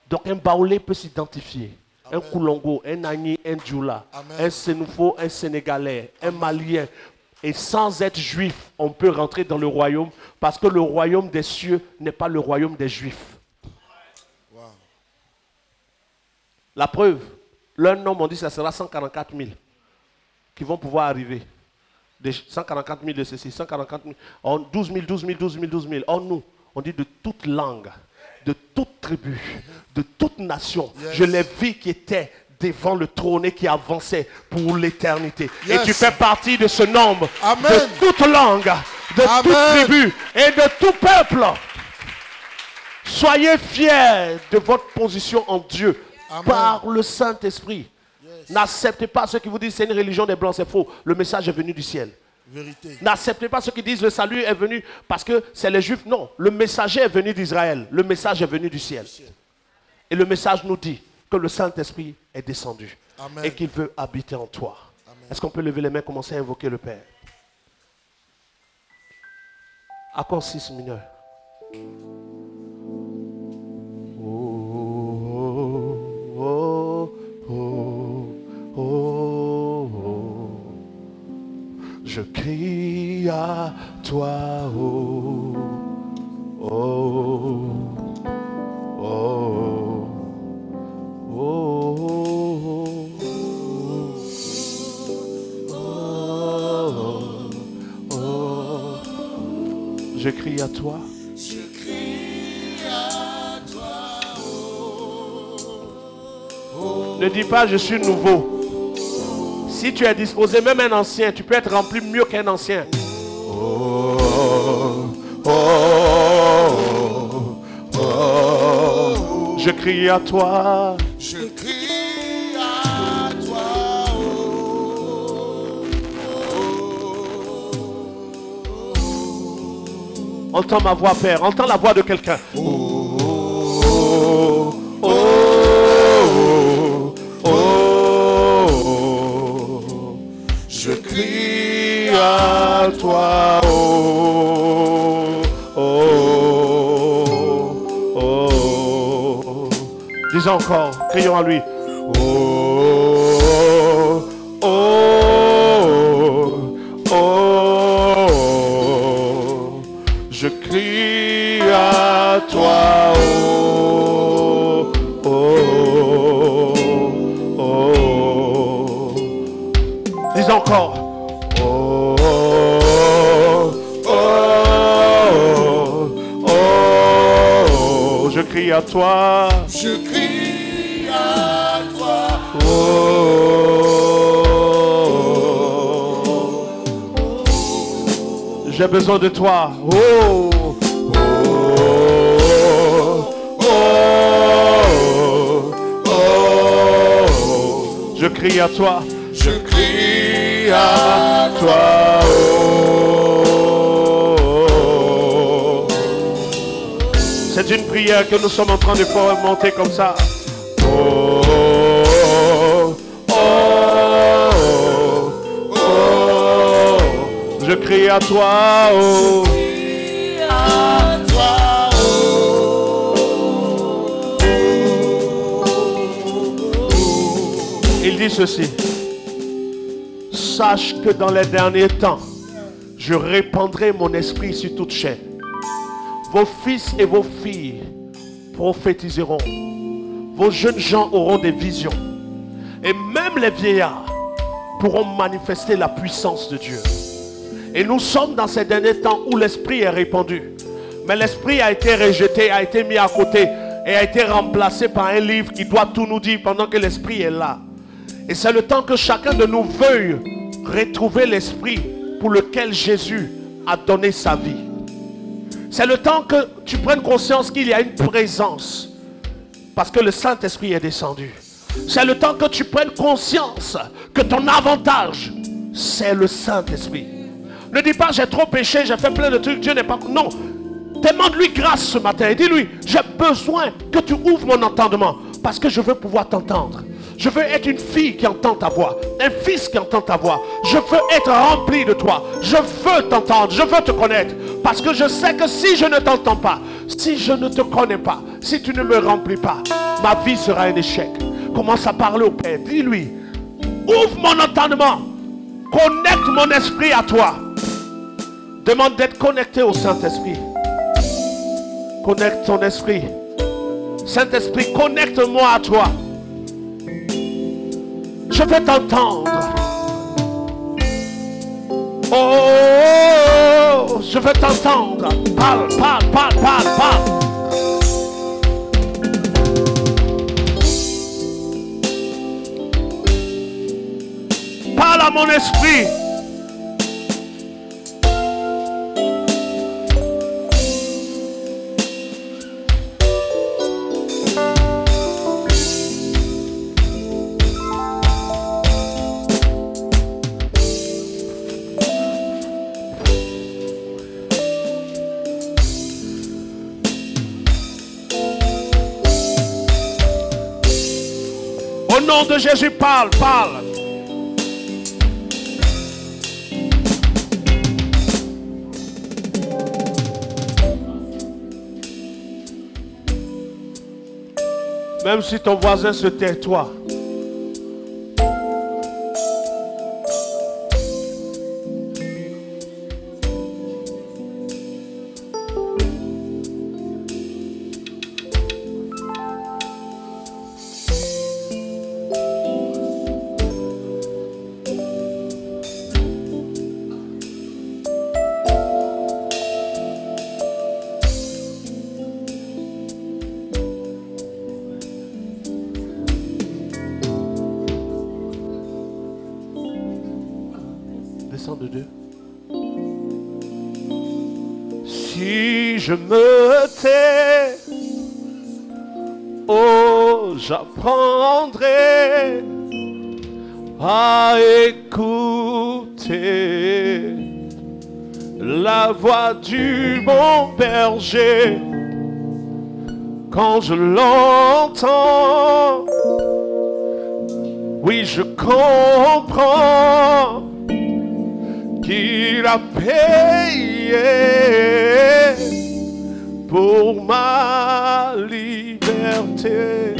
Donc un Baoulé peut s'identifier. Un Koulongo, un Agni, un Djoula, un Sénoufo, un Sénégalais, un Malien. Et sans être juif, on peut rentrer dans le royaume parce que le royaume des cieux n'est pas le royaume des juifs. Wow. La preuve, leur nombre, on dit que ça sera 144 000 qui vont pouvoir arriver. 144 000 de ceci, 144 000, 12 000, 12 000, 12 000, 12 000. Or nous, on dit de toute langue, de toute tribu, de toute nation. Yes. Je les vis qui étaient devant le trône et qui avançaient pour l'éternité. Yes. Et tu fais partie de ce nombre. Amen. De toute langue, de Amen. Toute tribu et de tout peuple. Soyez fiers de votre position en Dieu. Amen. Par le Saint-Esprit. Yes. N'acceptez pas ceux qui vous disent c'est une religion des Blancs, c'est faux. Le message est venu du ciel. N'acceptez pas ceux qui disent le salut est venu parce que c'est les Juifs. Non, le messager est venu d'Israël. Le message est venu du ciel. Et le message nous dit que le Saint-Esprit est descendu. Amen. Et qu'il veut habiter en toi. Est-ce qu'on peut lever les mains et commencer à invoquer le Père? Accord 6 mineur. Je crie à toi, oh, oh, oh, oh, oh, oh. Je crie à toi. Je crie à toi, oh. Ne dis pas je suis nouveau. Si tu es disposé, même un ancien, tu peux être rempli mieux qu'un ancien. Oh, oh, oh, oh. Je crie à toi. Je crie à toi. Oh, oh. Entends ma voix, Père. Entends la voix de quelqu'un. Oh, oh, oh, oh. Je crie à toi, oh, oh, oh. Dis encore, crions à lui. Oh, oh, oh. Je crie à toi, oh, oh, oh. Dis encore. Oh, oh, oh, oh. Je crie à toi. Je crie à toi. Oh, j'ai besoin de toi. Oh, oh, oh, oh. Je crie à toi. Je crie à toi, oh. C'est une prière que nous sommes en train de faire monter comme ça. Oh, oh, oh, oh. Je crie à toi, oh. Il dit ceci. Sache que dans les derniers temps, je répandrai mon esprit sur toute chair. Vos fils et vos filles prophétiseront. Vos jeunes gens auront des visions. Et même les vieillards pourront manifester la puissance de Dieu. Et nous sommes dans ces derniers temps où l'esprit est répandu. Mais l'esprit a été rejeté, a été mis à côté et a été remplacé par un livre qui doit tout nous dire pendant que l'esprit est là. Et c'est le temps que chacun de nous veuille retrouver l'esprit pour lequel Jésus a donné sa vie. C'est le temps que tu prennes conscience qu'il y a une présence. Parce que le Saint-Esprit est descendu. C'est le temps que tu prennes conscience que ton avantage, c'est le Saint-Esprit. Ne dis pas, j'ai trop péché, j'ai fait plein de trucs, Dieu n'est pas... Non. Demande-lui grâce ce matin et dis-lui, j'ai besoin que tu ouvres mon entendement parce que je veux pouvoir t'entendre. Je veux être une fille qui entend ta voix, un fils qui entend ta voix. Je veux être rempli de toi. Je veux t'entendre, je veux te connaître. Parce que je sais que si je ne t'entends pas, si je ne te connais pas, si tu ne me remplis pas, ma vie sera un échec. Commence à parler au Père. Dis-lui, ouvre mon entendement. Connecte mon esprit à toi. Demande d'être connecté au Saint-Esprit. Connecte ton esprit. Saint-Esprit, connecte-moi à toi. Je veux t'entendre. Oh, je veux t'entendre. Parle, parle, parle, parle, parle. Parle à mon esprit. Au nom de Jésus, parle, parle. Même si ton voisin se tait, toi. De Dieu. Si je me tais, oh, j'apprendrai à écouter la voix du bon berger. Quand je l'entends, oui, je comprends qu'il a payé pour ma liberté.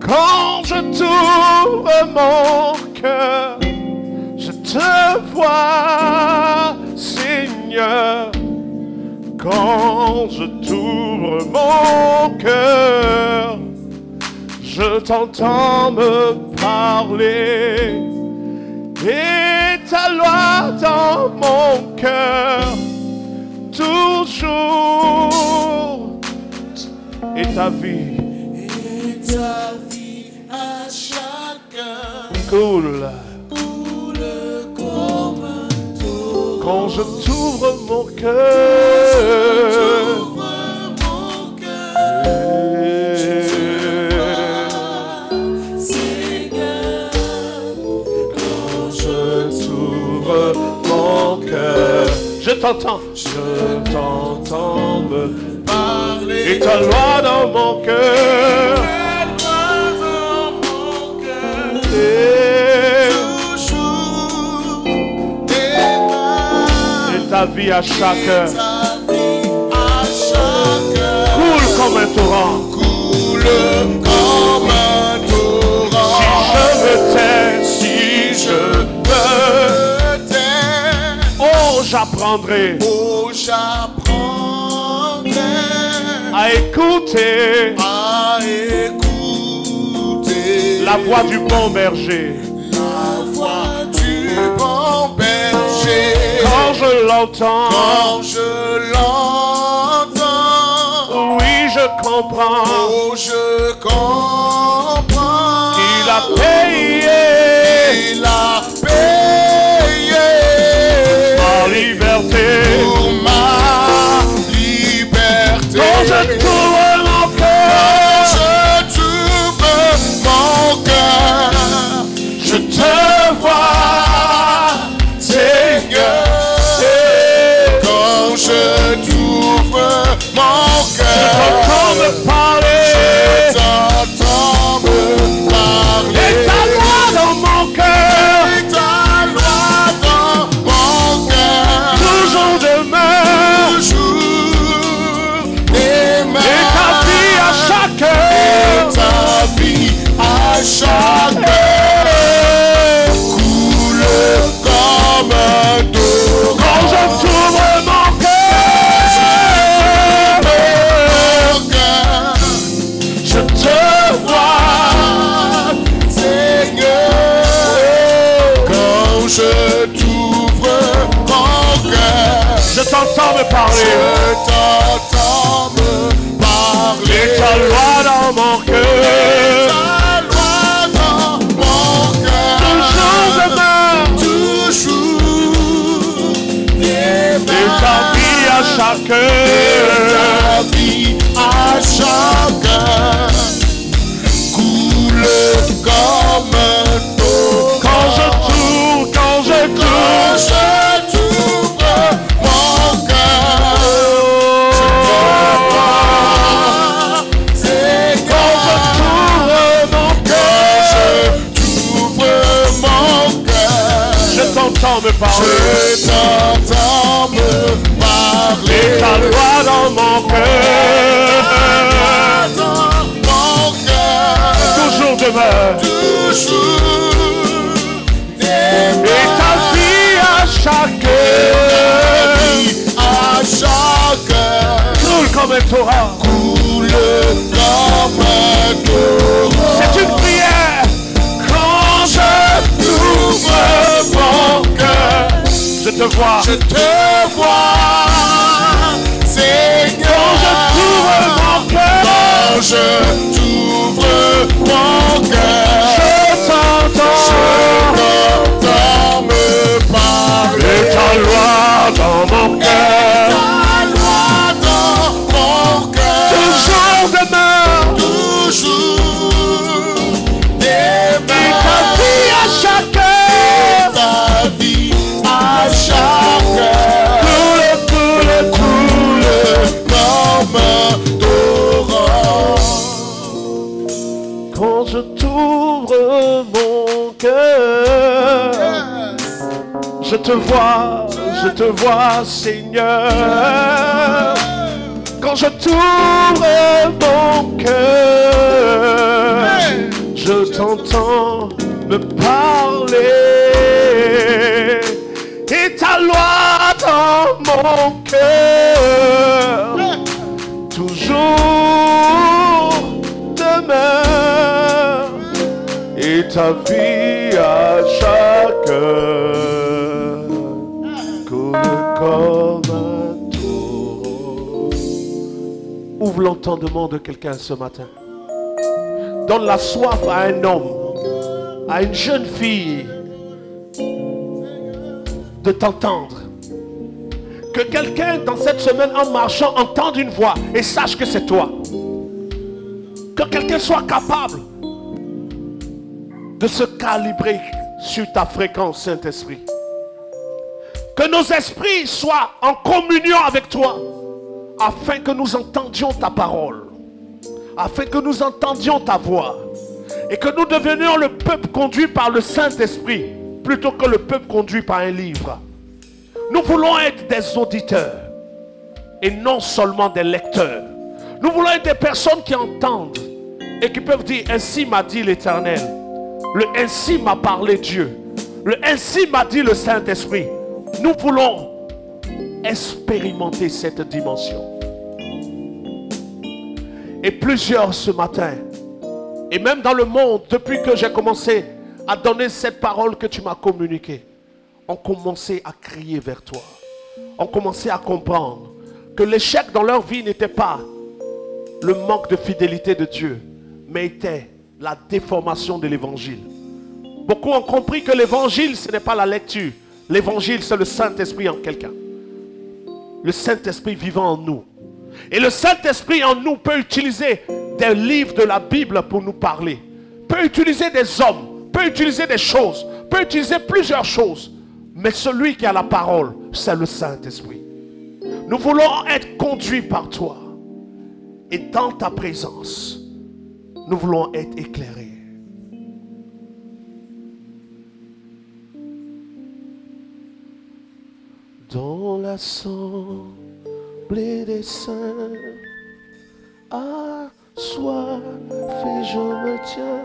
Quand je t'ouvre mon cœur, je te vois, Seigneur. Quand je t'ouvre mon cœur, je t'entends me parler. Et ta loi dans mon cœur, toujours. Et ta vie à chacun coule comme un torrent. Quand je t'ouvre mon cœur, je t'entends me parler. Et ta loi dans mon cœur, toujours et ta vie à chacun coule comme un torrent. Si je me tais, oh, j'apprendrai à écouter la voix du bon berger. Quand je l'entends, oui, je comprends. Il a payé ma liberté. liberté. pour ma liberté. Quand je t'ouvre mon cœur, je te vois, Seigneur. Quand je t'ouvre mon cœur, t'entends me parler. je t'entends me parler. Et ta loi dans mon cœur, Et ta loi dans mon cœur, toujours demeure. toujours demeure. Et ta vie à chaque heure, Et ta vie à chaque heure coule comme un torrent. quand je t'ouvre mon cœur, Je te vois, Seigneur. Quand je t'ouvre mon cœur, je t'entends me parler. je t'entends me parler. Et ta loi dans mon cœur, Ta loi dans mon cœur, toujours demeure. toujours Et ta vie à chaque heure, ta vie à chaque heure coule comme un torrent. quand je t'ouvre mon cœur, je te vois, Seigneur. mon Quand je t'ouvre mon cœur, je t'entends me parler. je t'entends me parler. Et ta loi dans mon cœur, Dans mon cœur, toujours demeure. toujours Et ta vie à chaque heure, à chaque heure coule comme un torrent. coule comme un torrent. C'est une prière. Quand je Ouvre mon cœur, je te vois, je te vois, Seigneur. quand je t'ouvre mon cœur, Quand je t'ouvre mon cœur, je t'entends. je t'entends me parler. Et ta loi dans mon cœur, Ta loi dans mon cœur, toujours demeure. toujours Et ta vie à chaque heure, ta vie à chaque heure coule coule comme un torrent. quand je t'ouvre mon cœur. Je te vois, Seigneur. Quand je t'ouvre mon cœur, je t'entends me parler. Et ta loi dans mon cœur, toujours demeure. Et ta vie à chaque heure coule comme un torrent. Ouvre l'entendement de quelqu'un ce matin. Donne la soif à un homme, à une jeune fille, de t'entendre. Que quelqu'un dans cette semaine en marchant entende une voix et sache que c'est toi. Que quelqu'un soit capable de se calibrer sur ta fréquence, Saint-Esprit. Que nos esprits soient en communion avec toi, afin que nous entendions ta parole, afin que nous entendions ta voix, et que nous devenions le peuple conduit par le Saint-Esprit, plutôt que le peuple conduit par un livre. Nous voulons être des auditeurs, et non seulement des lecteurs. Nous voulons être des personnes qui entendent, et qui peuvent dire, ainsi m'a dit l'Éternel. Le ainsi m'a parlé Dieu. Le ainsi m'a dit le Saint-Esprit. Nous voulons expérimenter cette dimension. Et plusieurs ce matin, et même dans le monde, depuis que j'ai commencé à donner cette parole que tu m'as communiquée, ont commencé à crier vers toi. Ont commencé à comprendre que l'échec dans leur vie n'était pas le manque de fidélité de Dieu, mais était la déformation de l'évangile. Beaucoup ont compris que l'évangile, ce n'est pas la lecture. L'évangile, c'est le Saint-Esprit en quelqu'un. le Saint-Esprit vivant en nous. Et le Saint-Esprit en nous peut utiliser des livres de la Bible pour nous parler. Peut utiliser des hommes, peut utiliser des choses, peut utiliser plusieurs choses. Mais celui qui a la parole, c'est le Saint-Esprit. Nous voulons être conduits par toi. Et dans ta présence, nous voulons être éclairés. Dans l'assemblée des saints, assoiffé je me tiens,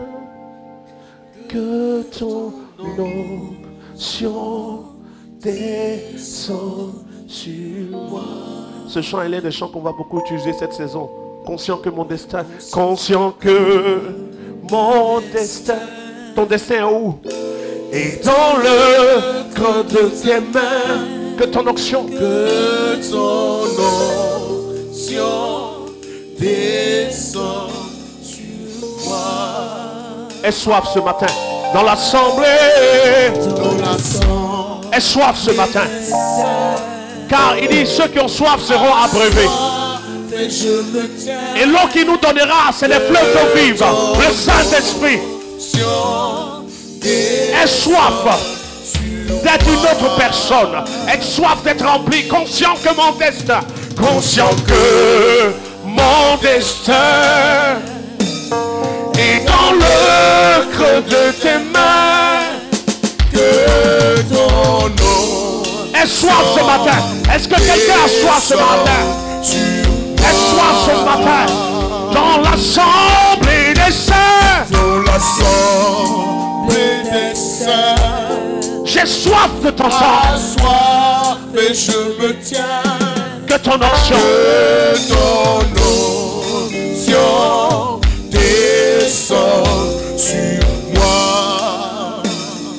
que ton onction descende sur moi. Ce chant, il est des chants qu'on va beaucoup utiliser cette saison. Conscient que mon destin, conscient que mon destin, ton destin est où? Et dans le creux de tes mains, que ton onction, descend sur moi. aie soif ce matin. Dans l'assemblée, aie soif ce matin. Car il dit, ceux qui ont soif seront abreuvés. Et l'eau qui nous donnera, c'est les fleuves d'eau vive. Le Saint-Esprit. Aie soif d'être une autre personne. Aie soif d'être rempli. Conscient que mon destin. Conscient que mon destin est dans le creux de tes mains. Que ton nom. Aie soif ce matin. Est-ce que quelqu'un a soif ce matin? Aie soif ce matin. Dans l'assemblée des saints. Dans l'assemblée des saints. J'ai soif de t'entendre. Soif et je me tiens. Que ton onction. Que ton onction descend sur moi.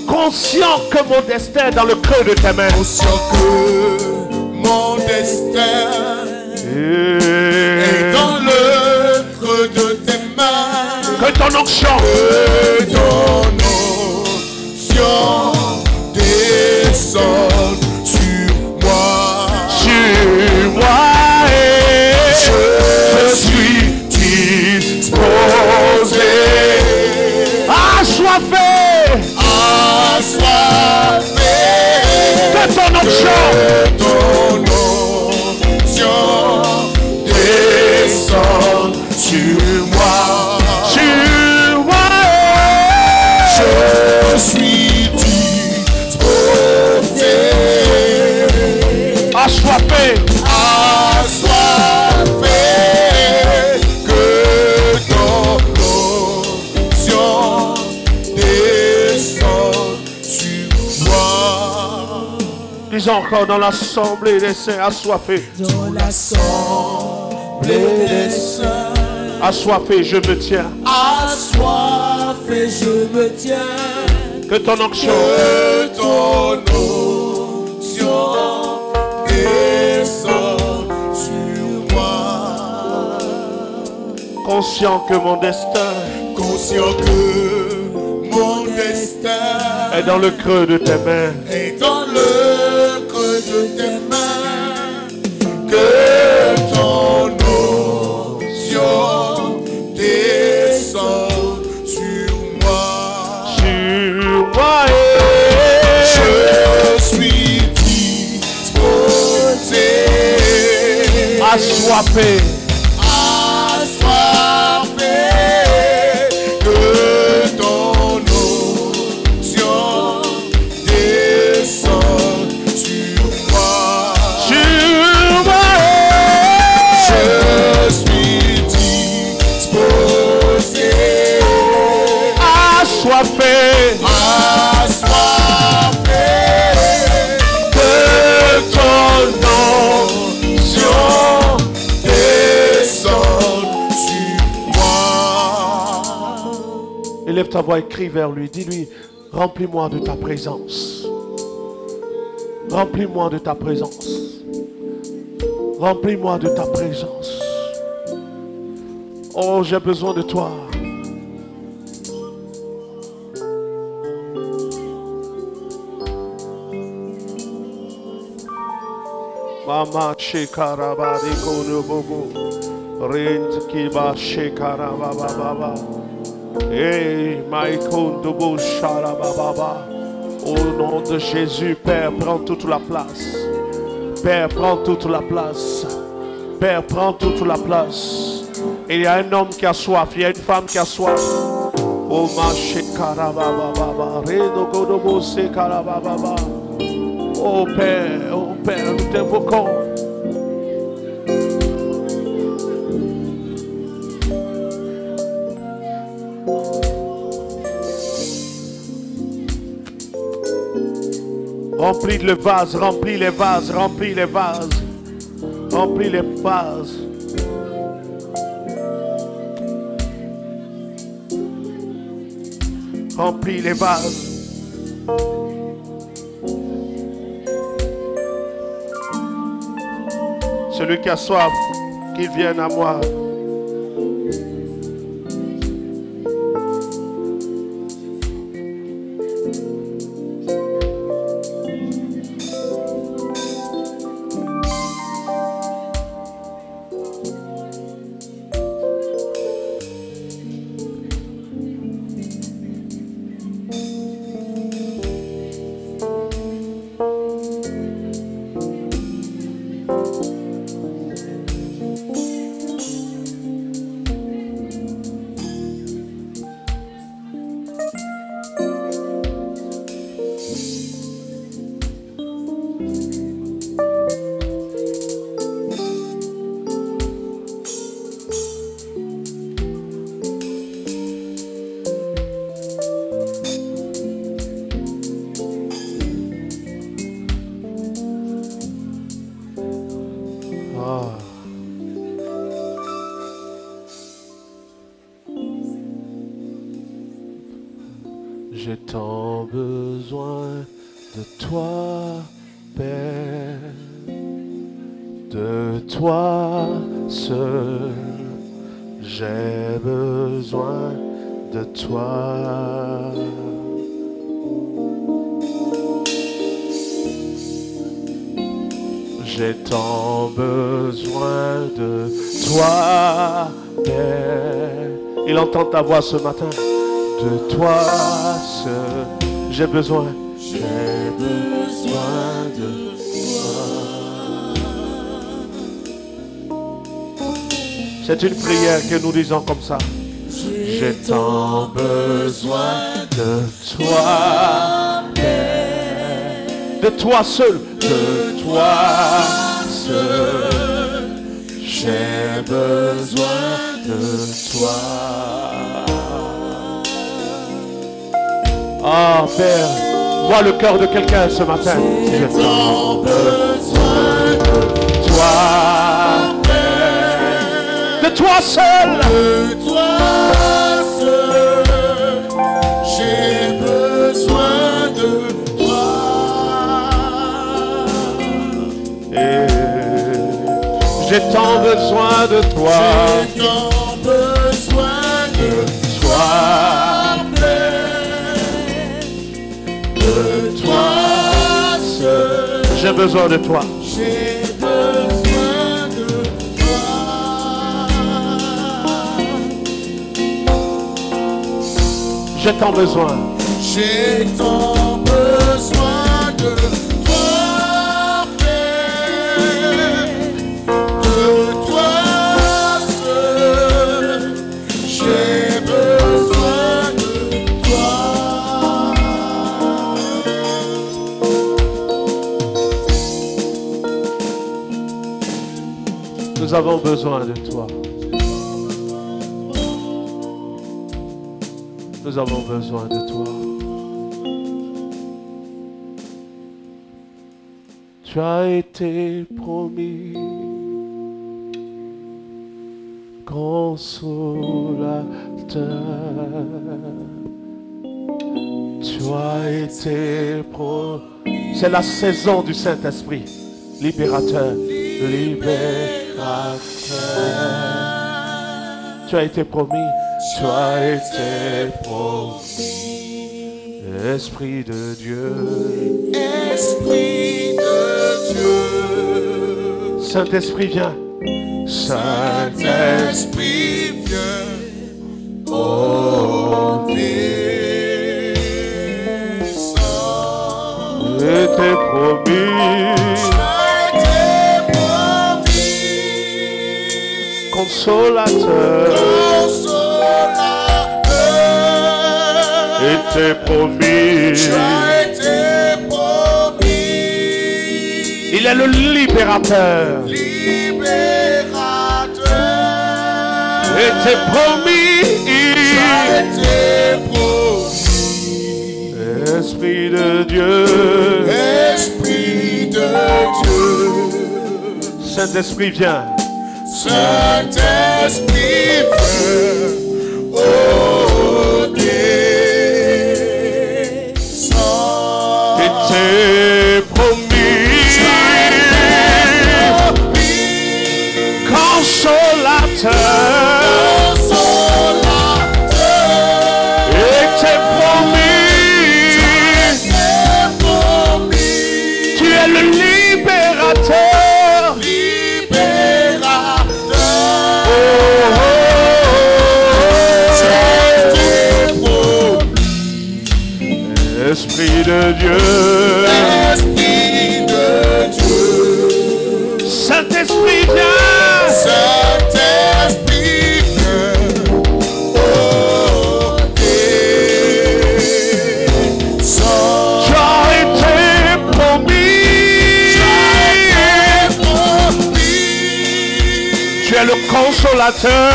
Conscient que mon destin est dans le creux de tes mains. Conscient que mon destin est dans le creux de tes mains. Que ton onction. Que ton onction descend sur moi. Sur moi. Je suis disposé. Assoiffé. Assoiffé. Que ton onction. Ton onction descend sur moi. Sur moi. Je suis disposé. Assoiffé. Assoiffé. Que ton onction descende sur moi. Disons encore dans l'assemblée des saints, assoiffé. Dans l'assemblée des saints, Assoiffé, je me tiens. assoiffé je me tiens. Que ton onction. Que ton onction descende sur moi. Conscient que mon destin Conscient que mon destin est dans le creux de tes mains. est dans le creux de tes mains. Que ton onction descende sur moi. Sur moi. Je suis disposé. Assoiffé. Assoiffé. Que ton onction descende sur moi. Sur moi. Je suis disposé. Assoiffé. Assoiffé. Que ton onction descende sur moi. Élève ta voix et crie vers lui. Dis-lui, remplis-moi de ta présence. Remplis-moi de ta présence. Remplis-moi de ta présence. Oh, j'ai besoin de toi. Mama Shekaraba Rikonobobo. Rent Kiba Shekaraba Baba. Hey, Maïkondobo Sharababa. Au nom de Jésus, Père, prends toute la place. Père, prends toute la place. Père, prends toute la place. Il y a un homme qui a soif, il y a une femme qui a soif. Oh, ma Shekarababa. Redogodobo Sekarababa. Oh Père, nous t'invoquons. Remplis le vase, remplis les vases, remplis les vases, remplis les vases. Remplis les vases. Celui qui a soif, qu'il vienne à moi. J'ai tant besoin de toi, Père, de toi seul. J'ai besoin de toi. J'ai tant besoin de toi, Père. Il entend ta voix ce matin. De toi seul, j'ai besoin de toi. C'est une prière que nous disons comme ça. J'ai tant besoin de toi, Père. De toi seul, de toi seul. J'ai besoin de toi. Ah, Père, vois le cœur de quelqu'un ce matin. J'ai tant besoin de toi, Père. De toi seul. De toi seul, j'ai besoin de toi. Et j'ai tant besoin de toi. J'ai tant besoin de toi. J'ai besoin de toi. J'ai besoin de toi. J'ai tant besoin. J'ai tant besoin de toi, Père. De toi seul. J'ai besoin de toi. Nous avons besoin de toi. Nous avons besoin de toi. Tu as été promis, consolateur. Tu as été promis. C'est la saison du Saint-Esprit, libérateur, libérateur. Tu as été promis, tu as été promis. Esprit de Dieu, Esprit de Dieu, Saint-Esprit, viens. Saint-Esprit, viens. Oh, descends. Je t'ai promis. Consolateur. Et t'es promis. Il est le libérateur. Et t'es promis. Esprit de Dieu. Esprit de Dieu. Saint-Esprit, viens. Saint-Esprit, viens. Oh, descends. Et t'es promis. Consolateur. Et t'es promis. Tu es le libérateur. Esprit de Dieu. Esprit de Dieu. Saint-Esprit, viens. Saint-Esprit, viens. Oh, descends. Tu as été promis. Tu es le consolateur.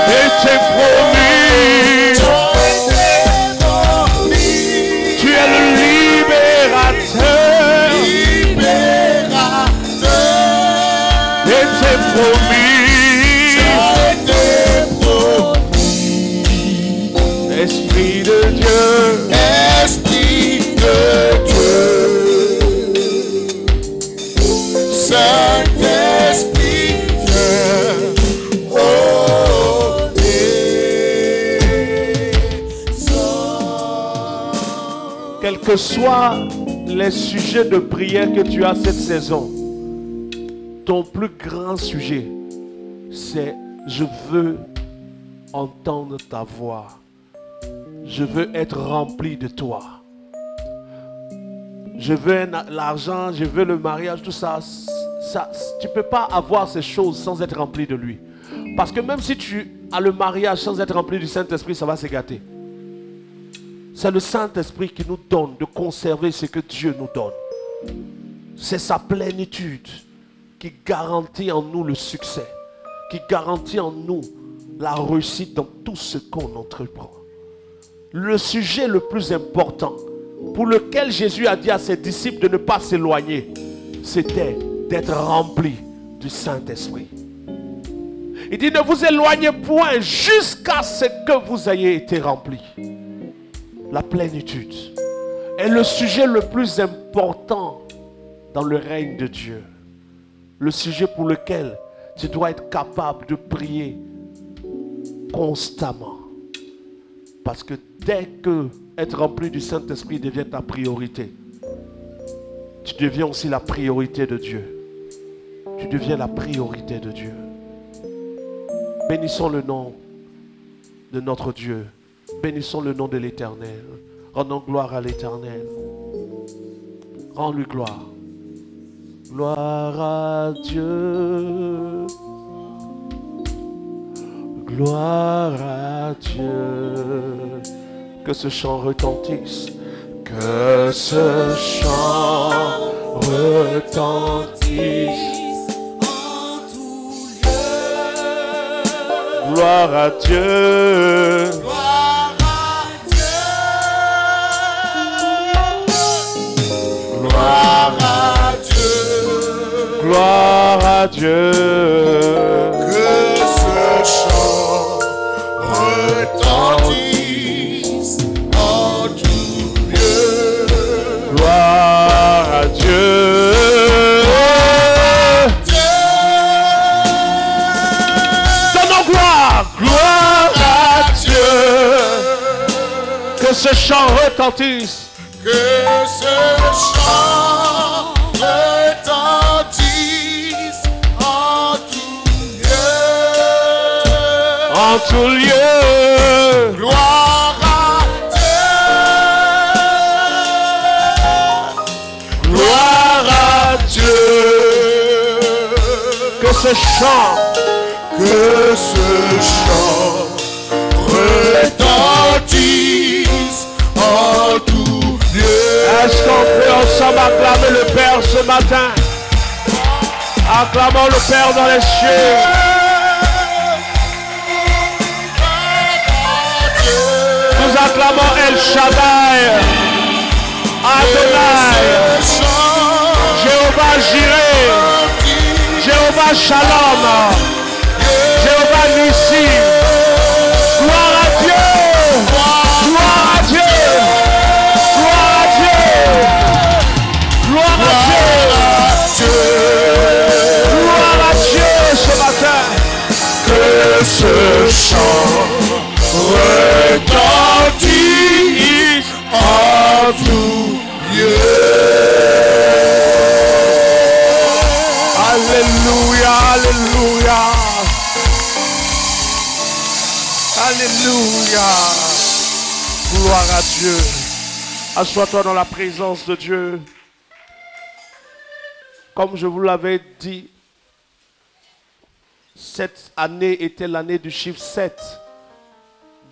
Et t'es promis. Tu es le libérateur. Et t'es promis. Esprit de Dieu. Esprit de Dieu. Saint-Esprit, viens. Oh, Quels que soient les sujets de prière que tu as cette saison, ton plus grand sujet, c'est je veux entendre ta voix. Je veux être rempli de toi. Je veux l'argent, je veux le mariage, tout ça. Tu ne peux pas avoir ces choses sans être rempli de lui. Parce que même si tu as le mariage sans être rempli du Saint-Esprit, ça va se gâter. C'est le Saint-Esprit qui nous donne de conserver ce que Dieu nous donne. C'est sa plénitude qui garantit en nous le succès, qui garantit en nous la réussite dans tout ce qu'on entreprend. Le sujet le plus important pour lequel Jésus a dit à ses disciples de ne pas s'éloigner, c'était d'être rempli du Saint-Esprit. Il dit ne vous éloignez point jusqu'à ce que vous ayez été remplis. La plénitude est le sujet le plus important dans le règne de Dieu. Le sujet pour lequel tu dois être capable de prier constamment. Parce que dès que être rempli du Saint-Esprit devient ta priorité, tu deviens aussi la priorité de Dieu. Tu deviens la priorité de Dieu. Bénissons le nom de notre Dieu. Bénissons le nom de l'Éternel. Rendons gloire à l'Éternel. Rends-lui gloire. Gloire à Dieu. Gloire à Dieu. Que ce chant retentisse. Que ce chant retentisse en tout lieu. Gloire à Dieu. Gloire à Dieu. gloire à Dieu. Gloire à Dieu. Que ce chant retentisse en tout lieu. Gloire à Dieu. Donnons gloire. Gloire à Dieu. Que ce chant retentisse. Que ce chant tout lieu. Gloire à Dieu. Gloire à Dieu. Que ce chant retentisse en tout lieu. Est-ce qu'on peut ensemble acclamer le Père ce matin? Acclamons le Père dans les cieux. Nous acclamons El Shaddai, Adonai, Jéhovah Jireh, Jéhovah Shalom, Jéhovah Nissi. Gloire à Dieu, gloire à Dieu, gloire à Dieu, gloire à Dieu, gloire à Dieu ce matin. Que ce chant retentisse en tout lieu. Alléluia, alléluia. Alléluia. Gloire à Dieu. Assois-toi dans la présence de Dieu. Comme je vous l'avais dit, cette année était l'année du chiffre 7.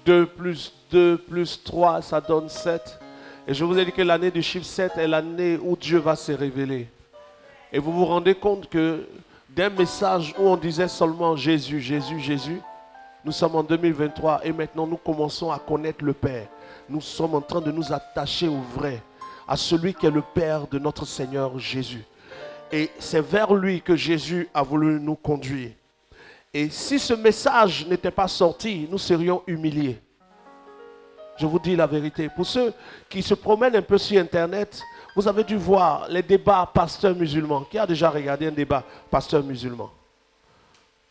2 plus 2 plus 3, ça donne 7. Et je vous ai dit que l'année du chiffre 7 est l'année où Dieu va se révéler. Et vous vous rendez compte que d'un message où on disait seulement Jésus, Jésus, Jésus, nous sommes en 2023 et maintenant nous commençons à connaître le Père. Nous sommes en train de nous attacher au vrai, à celui qui est le Père de notre Seigneur Jésus. Et c'est vers lui que Jésus a voulu nous conduire. Et si ce message n'était pas sorti, nous serions humiliés. Je vous dis la vérité. Pour ceux qui se promènent un peu sur Internet, vous avez dû voir les débats pasteurs musulmans. Qui a déjà regardé un débat pasteur musulman?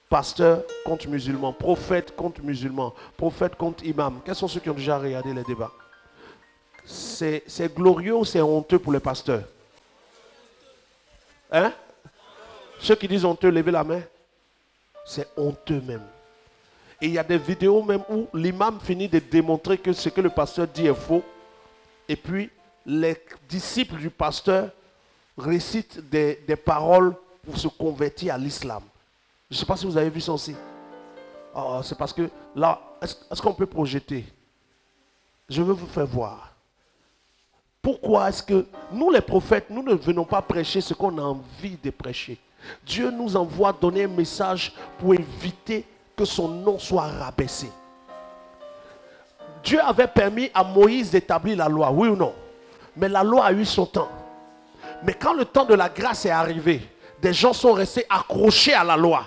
Pasteur contre musulman, prophète contre musulman, prophète contre imam. Quels sont ceux qui ont déjà regardé les débats? C'est glorieux ou c'est honteux pour les pasteurs? Hein? Ceux qui disent honteux, levez la main. C'est honteux même. Et il y a des vidéos même où l'imam finit de démontrer que ce que le pasteur dit est faux. Et puis, les disciples du pasteur récitent des paroles pour se convertir à l'islam. Je ne sais pas si vous avez vu ça aussi. Oh, c'est parce que là, est-ce qu'on peut projeter? Je veux vous faire voir. Pourquoi est-ce que nous les prophètes, nous ne venons pas prêcher ce qu'on a envie de prêcher? Dieu nous envoie donner un message pour éviter que son nom soit rabaissé. Dieu avait permis à Moïse d'établir la loi, oui ou non? Mais la loi a eu son temps. Mais quand le temps de la grâce est arrivé, des gens sont restés accrochés à la loi.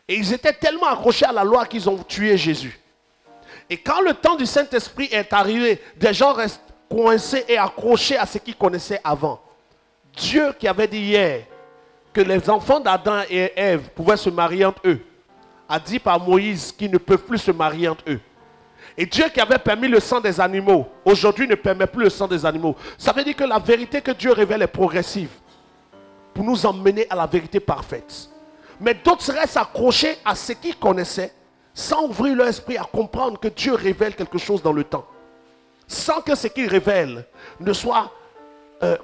Et ils étaient tellement accrochés à la loi qu'ils ont tué Jésus. Et quand le temps du Saint-Esprit est arrivé, des gens restent coincés et accrochés à ce qu'ils connaissaient avant. Dieu qui avait dit hier que les enfants d'Adam et Ève pouvaient se marier entre eux, a dit par Moïse qu'ils ne peuvent plus se marier entre eux. Et Dieu qui avait permis le sang des animaux, aujourd'hui ne permet plus le sang des animaux. Ça veut dire que la vérité que Dieu révèle est progressive pour nous emmener à la vérité parfaite. Mais d'autres restent accrochés à ce qu'ils connaissaient sans ouvrir leur esprit à comprendre que Dieu révèle quelque chose dans le temps. Sans que ce qu'il révèle ne soit,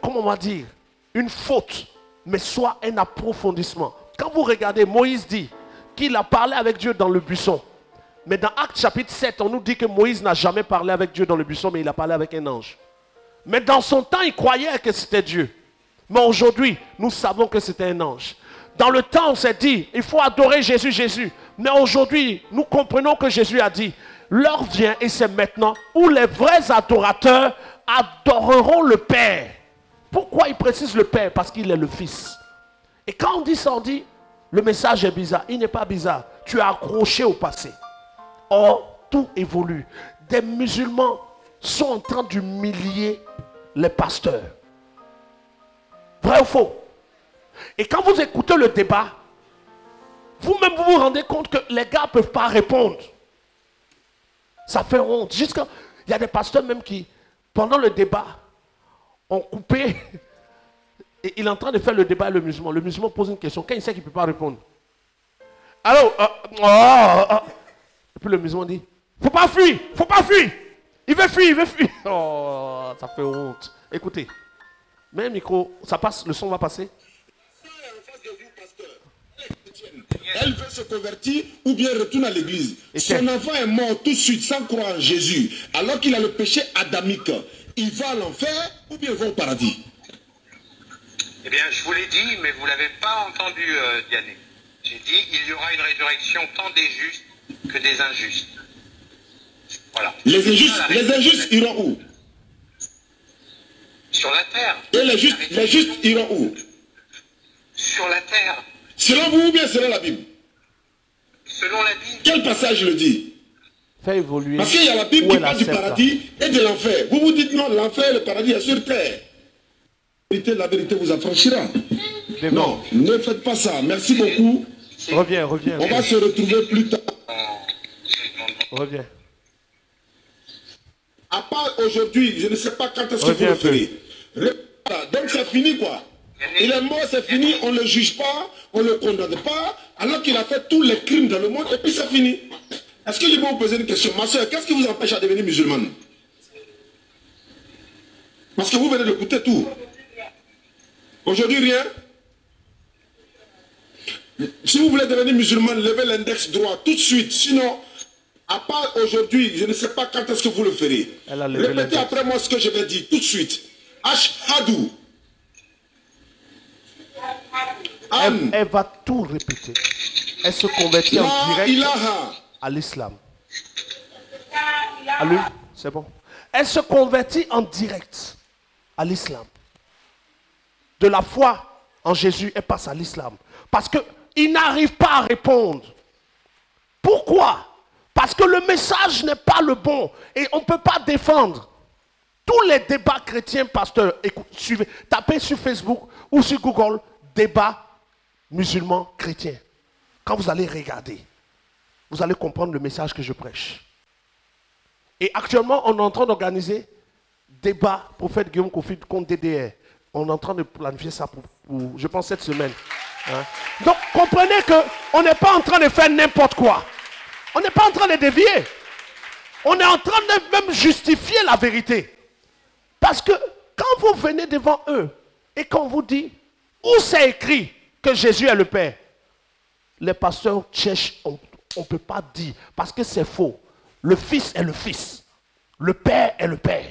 comment on va dire, une faute, mais soit un approfondissement. Quand vous regardez, Moïse dit qu'il a parlé avec Dieu dans le buisson. Mais dans Actes chapitre 7, on nous dit que Moïse n'a jamais parlé avec Dieu dans le buisson, mais il a parlé avec un ange. Mais dans son temps, il croyait que c'était Dieu. Mais aujourd'hui, nous savons que c'était un ange. Dans le temps, on s'est dit, il faut adorer Jésus, Jésus. Mais aujourd'hui, nous comprenons que Jésus a dit, l'heure vient et c'est maintenant où les vrais adorateurs adoreront le Père. Pourquoi il précise le Père? Parce qu'il est le Fils. Et quand on dit ça, on dit, le message est bizarre. Il n'est pas bizarre. Tu es accroché au passé. Or, tout évolue. Des musulmans sont en train d'humilier les pasteurs. Vrai ou faux? Et quand vous écoutez le débat, vous-même vous vous rendez compte que les gars ne peuvent pas répondre. Ça fait honte. Il y a des pasteurs même qui, pendant le débat, ont coupé. Et il est en train de faire le débat avec le musulman. Le musulman pose une question. Quand il sait qu'il ne peut pas répondre. Alors, Et puis le musulman dit, faut pas fuir, faut pas fuir. Il veut fuir, il veut fuir. Oh, ça fait honte. Écoutez, même micro, ça passe, le son va passer. Elle veut se convertir ou bien retourne à l'église. Son enfant est mort tout de suite sans croire en Jésus, alors qu'il a le péché adamique. Il va à l'enfer ou bien il va au paradis? Eh bien, je vous l'ai dit, mais vous ne l'avez pas entendu, Diané. J'ai dit, il y aura une résurrection tant des justes que des injustes. Voilà. Les injustes iront où? Sur la terre. Et les justes iront où? Sur la terre. Selon vous ou bien selon la Bible? Selon la Bible. Quel passage le dit? Fait évoluer. Parce qu'il y a la Bible qui parle du paradis et de l'enfer. Vous vous dites non, l'enfer et le paradis est sur terre. La vérité vous affranchira. Non, ne faites pas ça. Merci beaucoup. Reviens. On va se retrouver plus tard. Reviens. À part aujourd'hui, je ne sais pas quand est-ce que vous le ferez. Donc c'est fini quoi. Il est mort, c'est fini, on ne le juge pas, on ne le condamne pas, alors qu'il a fait tous les crimes dans le monde et puis c'est fini. Est-ce que je peux vous poser une question? Ma soeur, qu'est-ce qui vous empêche à devenir musulmane? Parce que vous venez d'écouter tout. Aujourd'hui, rien. Si vous voulez devenir musulmane, levez l'index droit tout de suite. Sinon, à part aujourd'hui, je ne sais pas quand est-ce que vous le ferez. Répétez après moi ce que je vais dire tout de suite. Ashhadu. Elle va tout répéter. Elle se convertit en direct à l'islam. Allô, c'est bon. Elle se convertit en direct à l'islam. De la foi en Jésus, elle passe à l'islam. Parce qu'il n'arrive pas à répondre. Pourquoi? Parce que le message n'est pas le bon. Et on ne peut pas défendre. Tous les débats chrétiens, pasteur, écoute, suivez, tapez sur Facebook ou sur Google, débat musulman chrétien. Quand vous allez regarder, vous allez comprendre le message que je prêche. Et actuellement, on est en train d'organiser débat prophète Guillaume Kofi contre DDR. On est en train de planifier ça pour je pense, cette semaine. Hein? Donc, comprenez qu'on n'est pas en train de faire n'importe quoi. On n'est pas en train de dévier. On est en train de même justifier la vérité. Parce que quand vous venez devant eux et qu'on vous dit où c'est écrit que Jésus est le Père, les pasteurs cherchent, on ne peut pas dire, parce que c'est faux. Le Fils est le Fils. Le Père est le Père.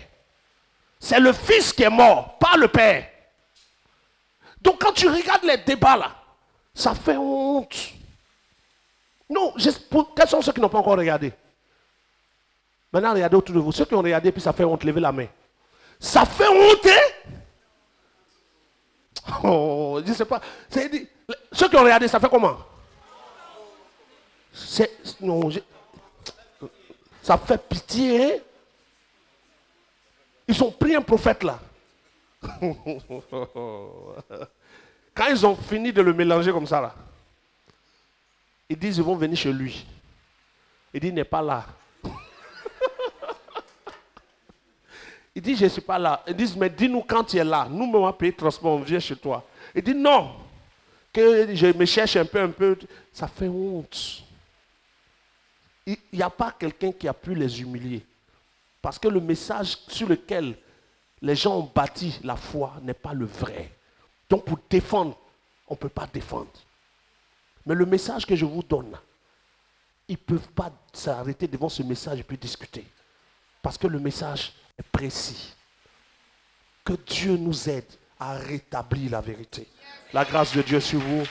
C'est le Fils qui est mort, pas le Père. Donc quand tu regardes les débats là, ça fait honte. Non, quels sont ceux qui n'ont pas encore regardé? Maintenant, regardez autour de vous. Ceux qui ont regardé, puis ça fait honte, levez la main. Ça fait honte, hein? Oh, je ne sais pas. Ceux qui ont regardé, ça fait comment? Non, ça fait pitié, hein? Ils ont pris un prophète là. Quand ils ont fini de le mélanger comme ça là, ils disent ils vont venir chez lui. Il dit il n'est pas là. Il dit je ne suis pas là. Ils disent mais dis-nous quand tu es là. Nous on va payer le transport, on vient chez toi. Il dit non. Que je me cherche un peu. Ça fait honte. Il n'y a pas quelqu'un qui a pu les humilier. Parce que le message sur lequel les gens ont bâti la foi n'est pas le vrai. Donc pour défendre, on ne peut pas défendre. Mais le message que je vous donne, ils ne peuvent pas s'arrêter devant ce message et puis discuter. Parce que le message est précis. Que Dieu nous aide à rétablir la vérité. La grâce de Dieu sur vous.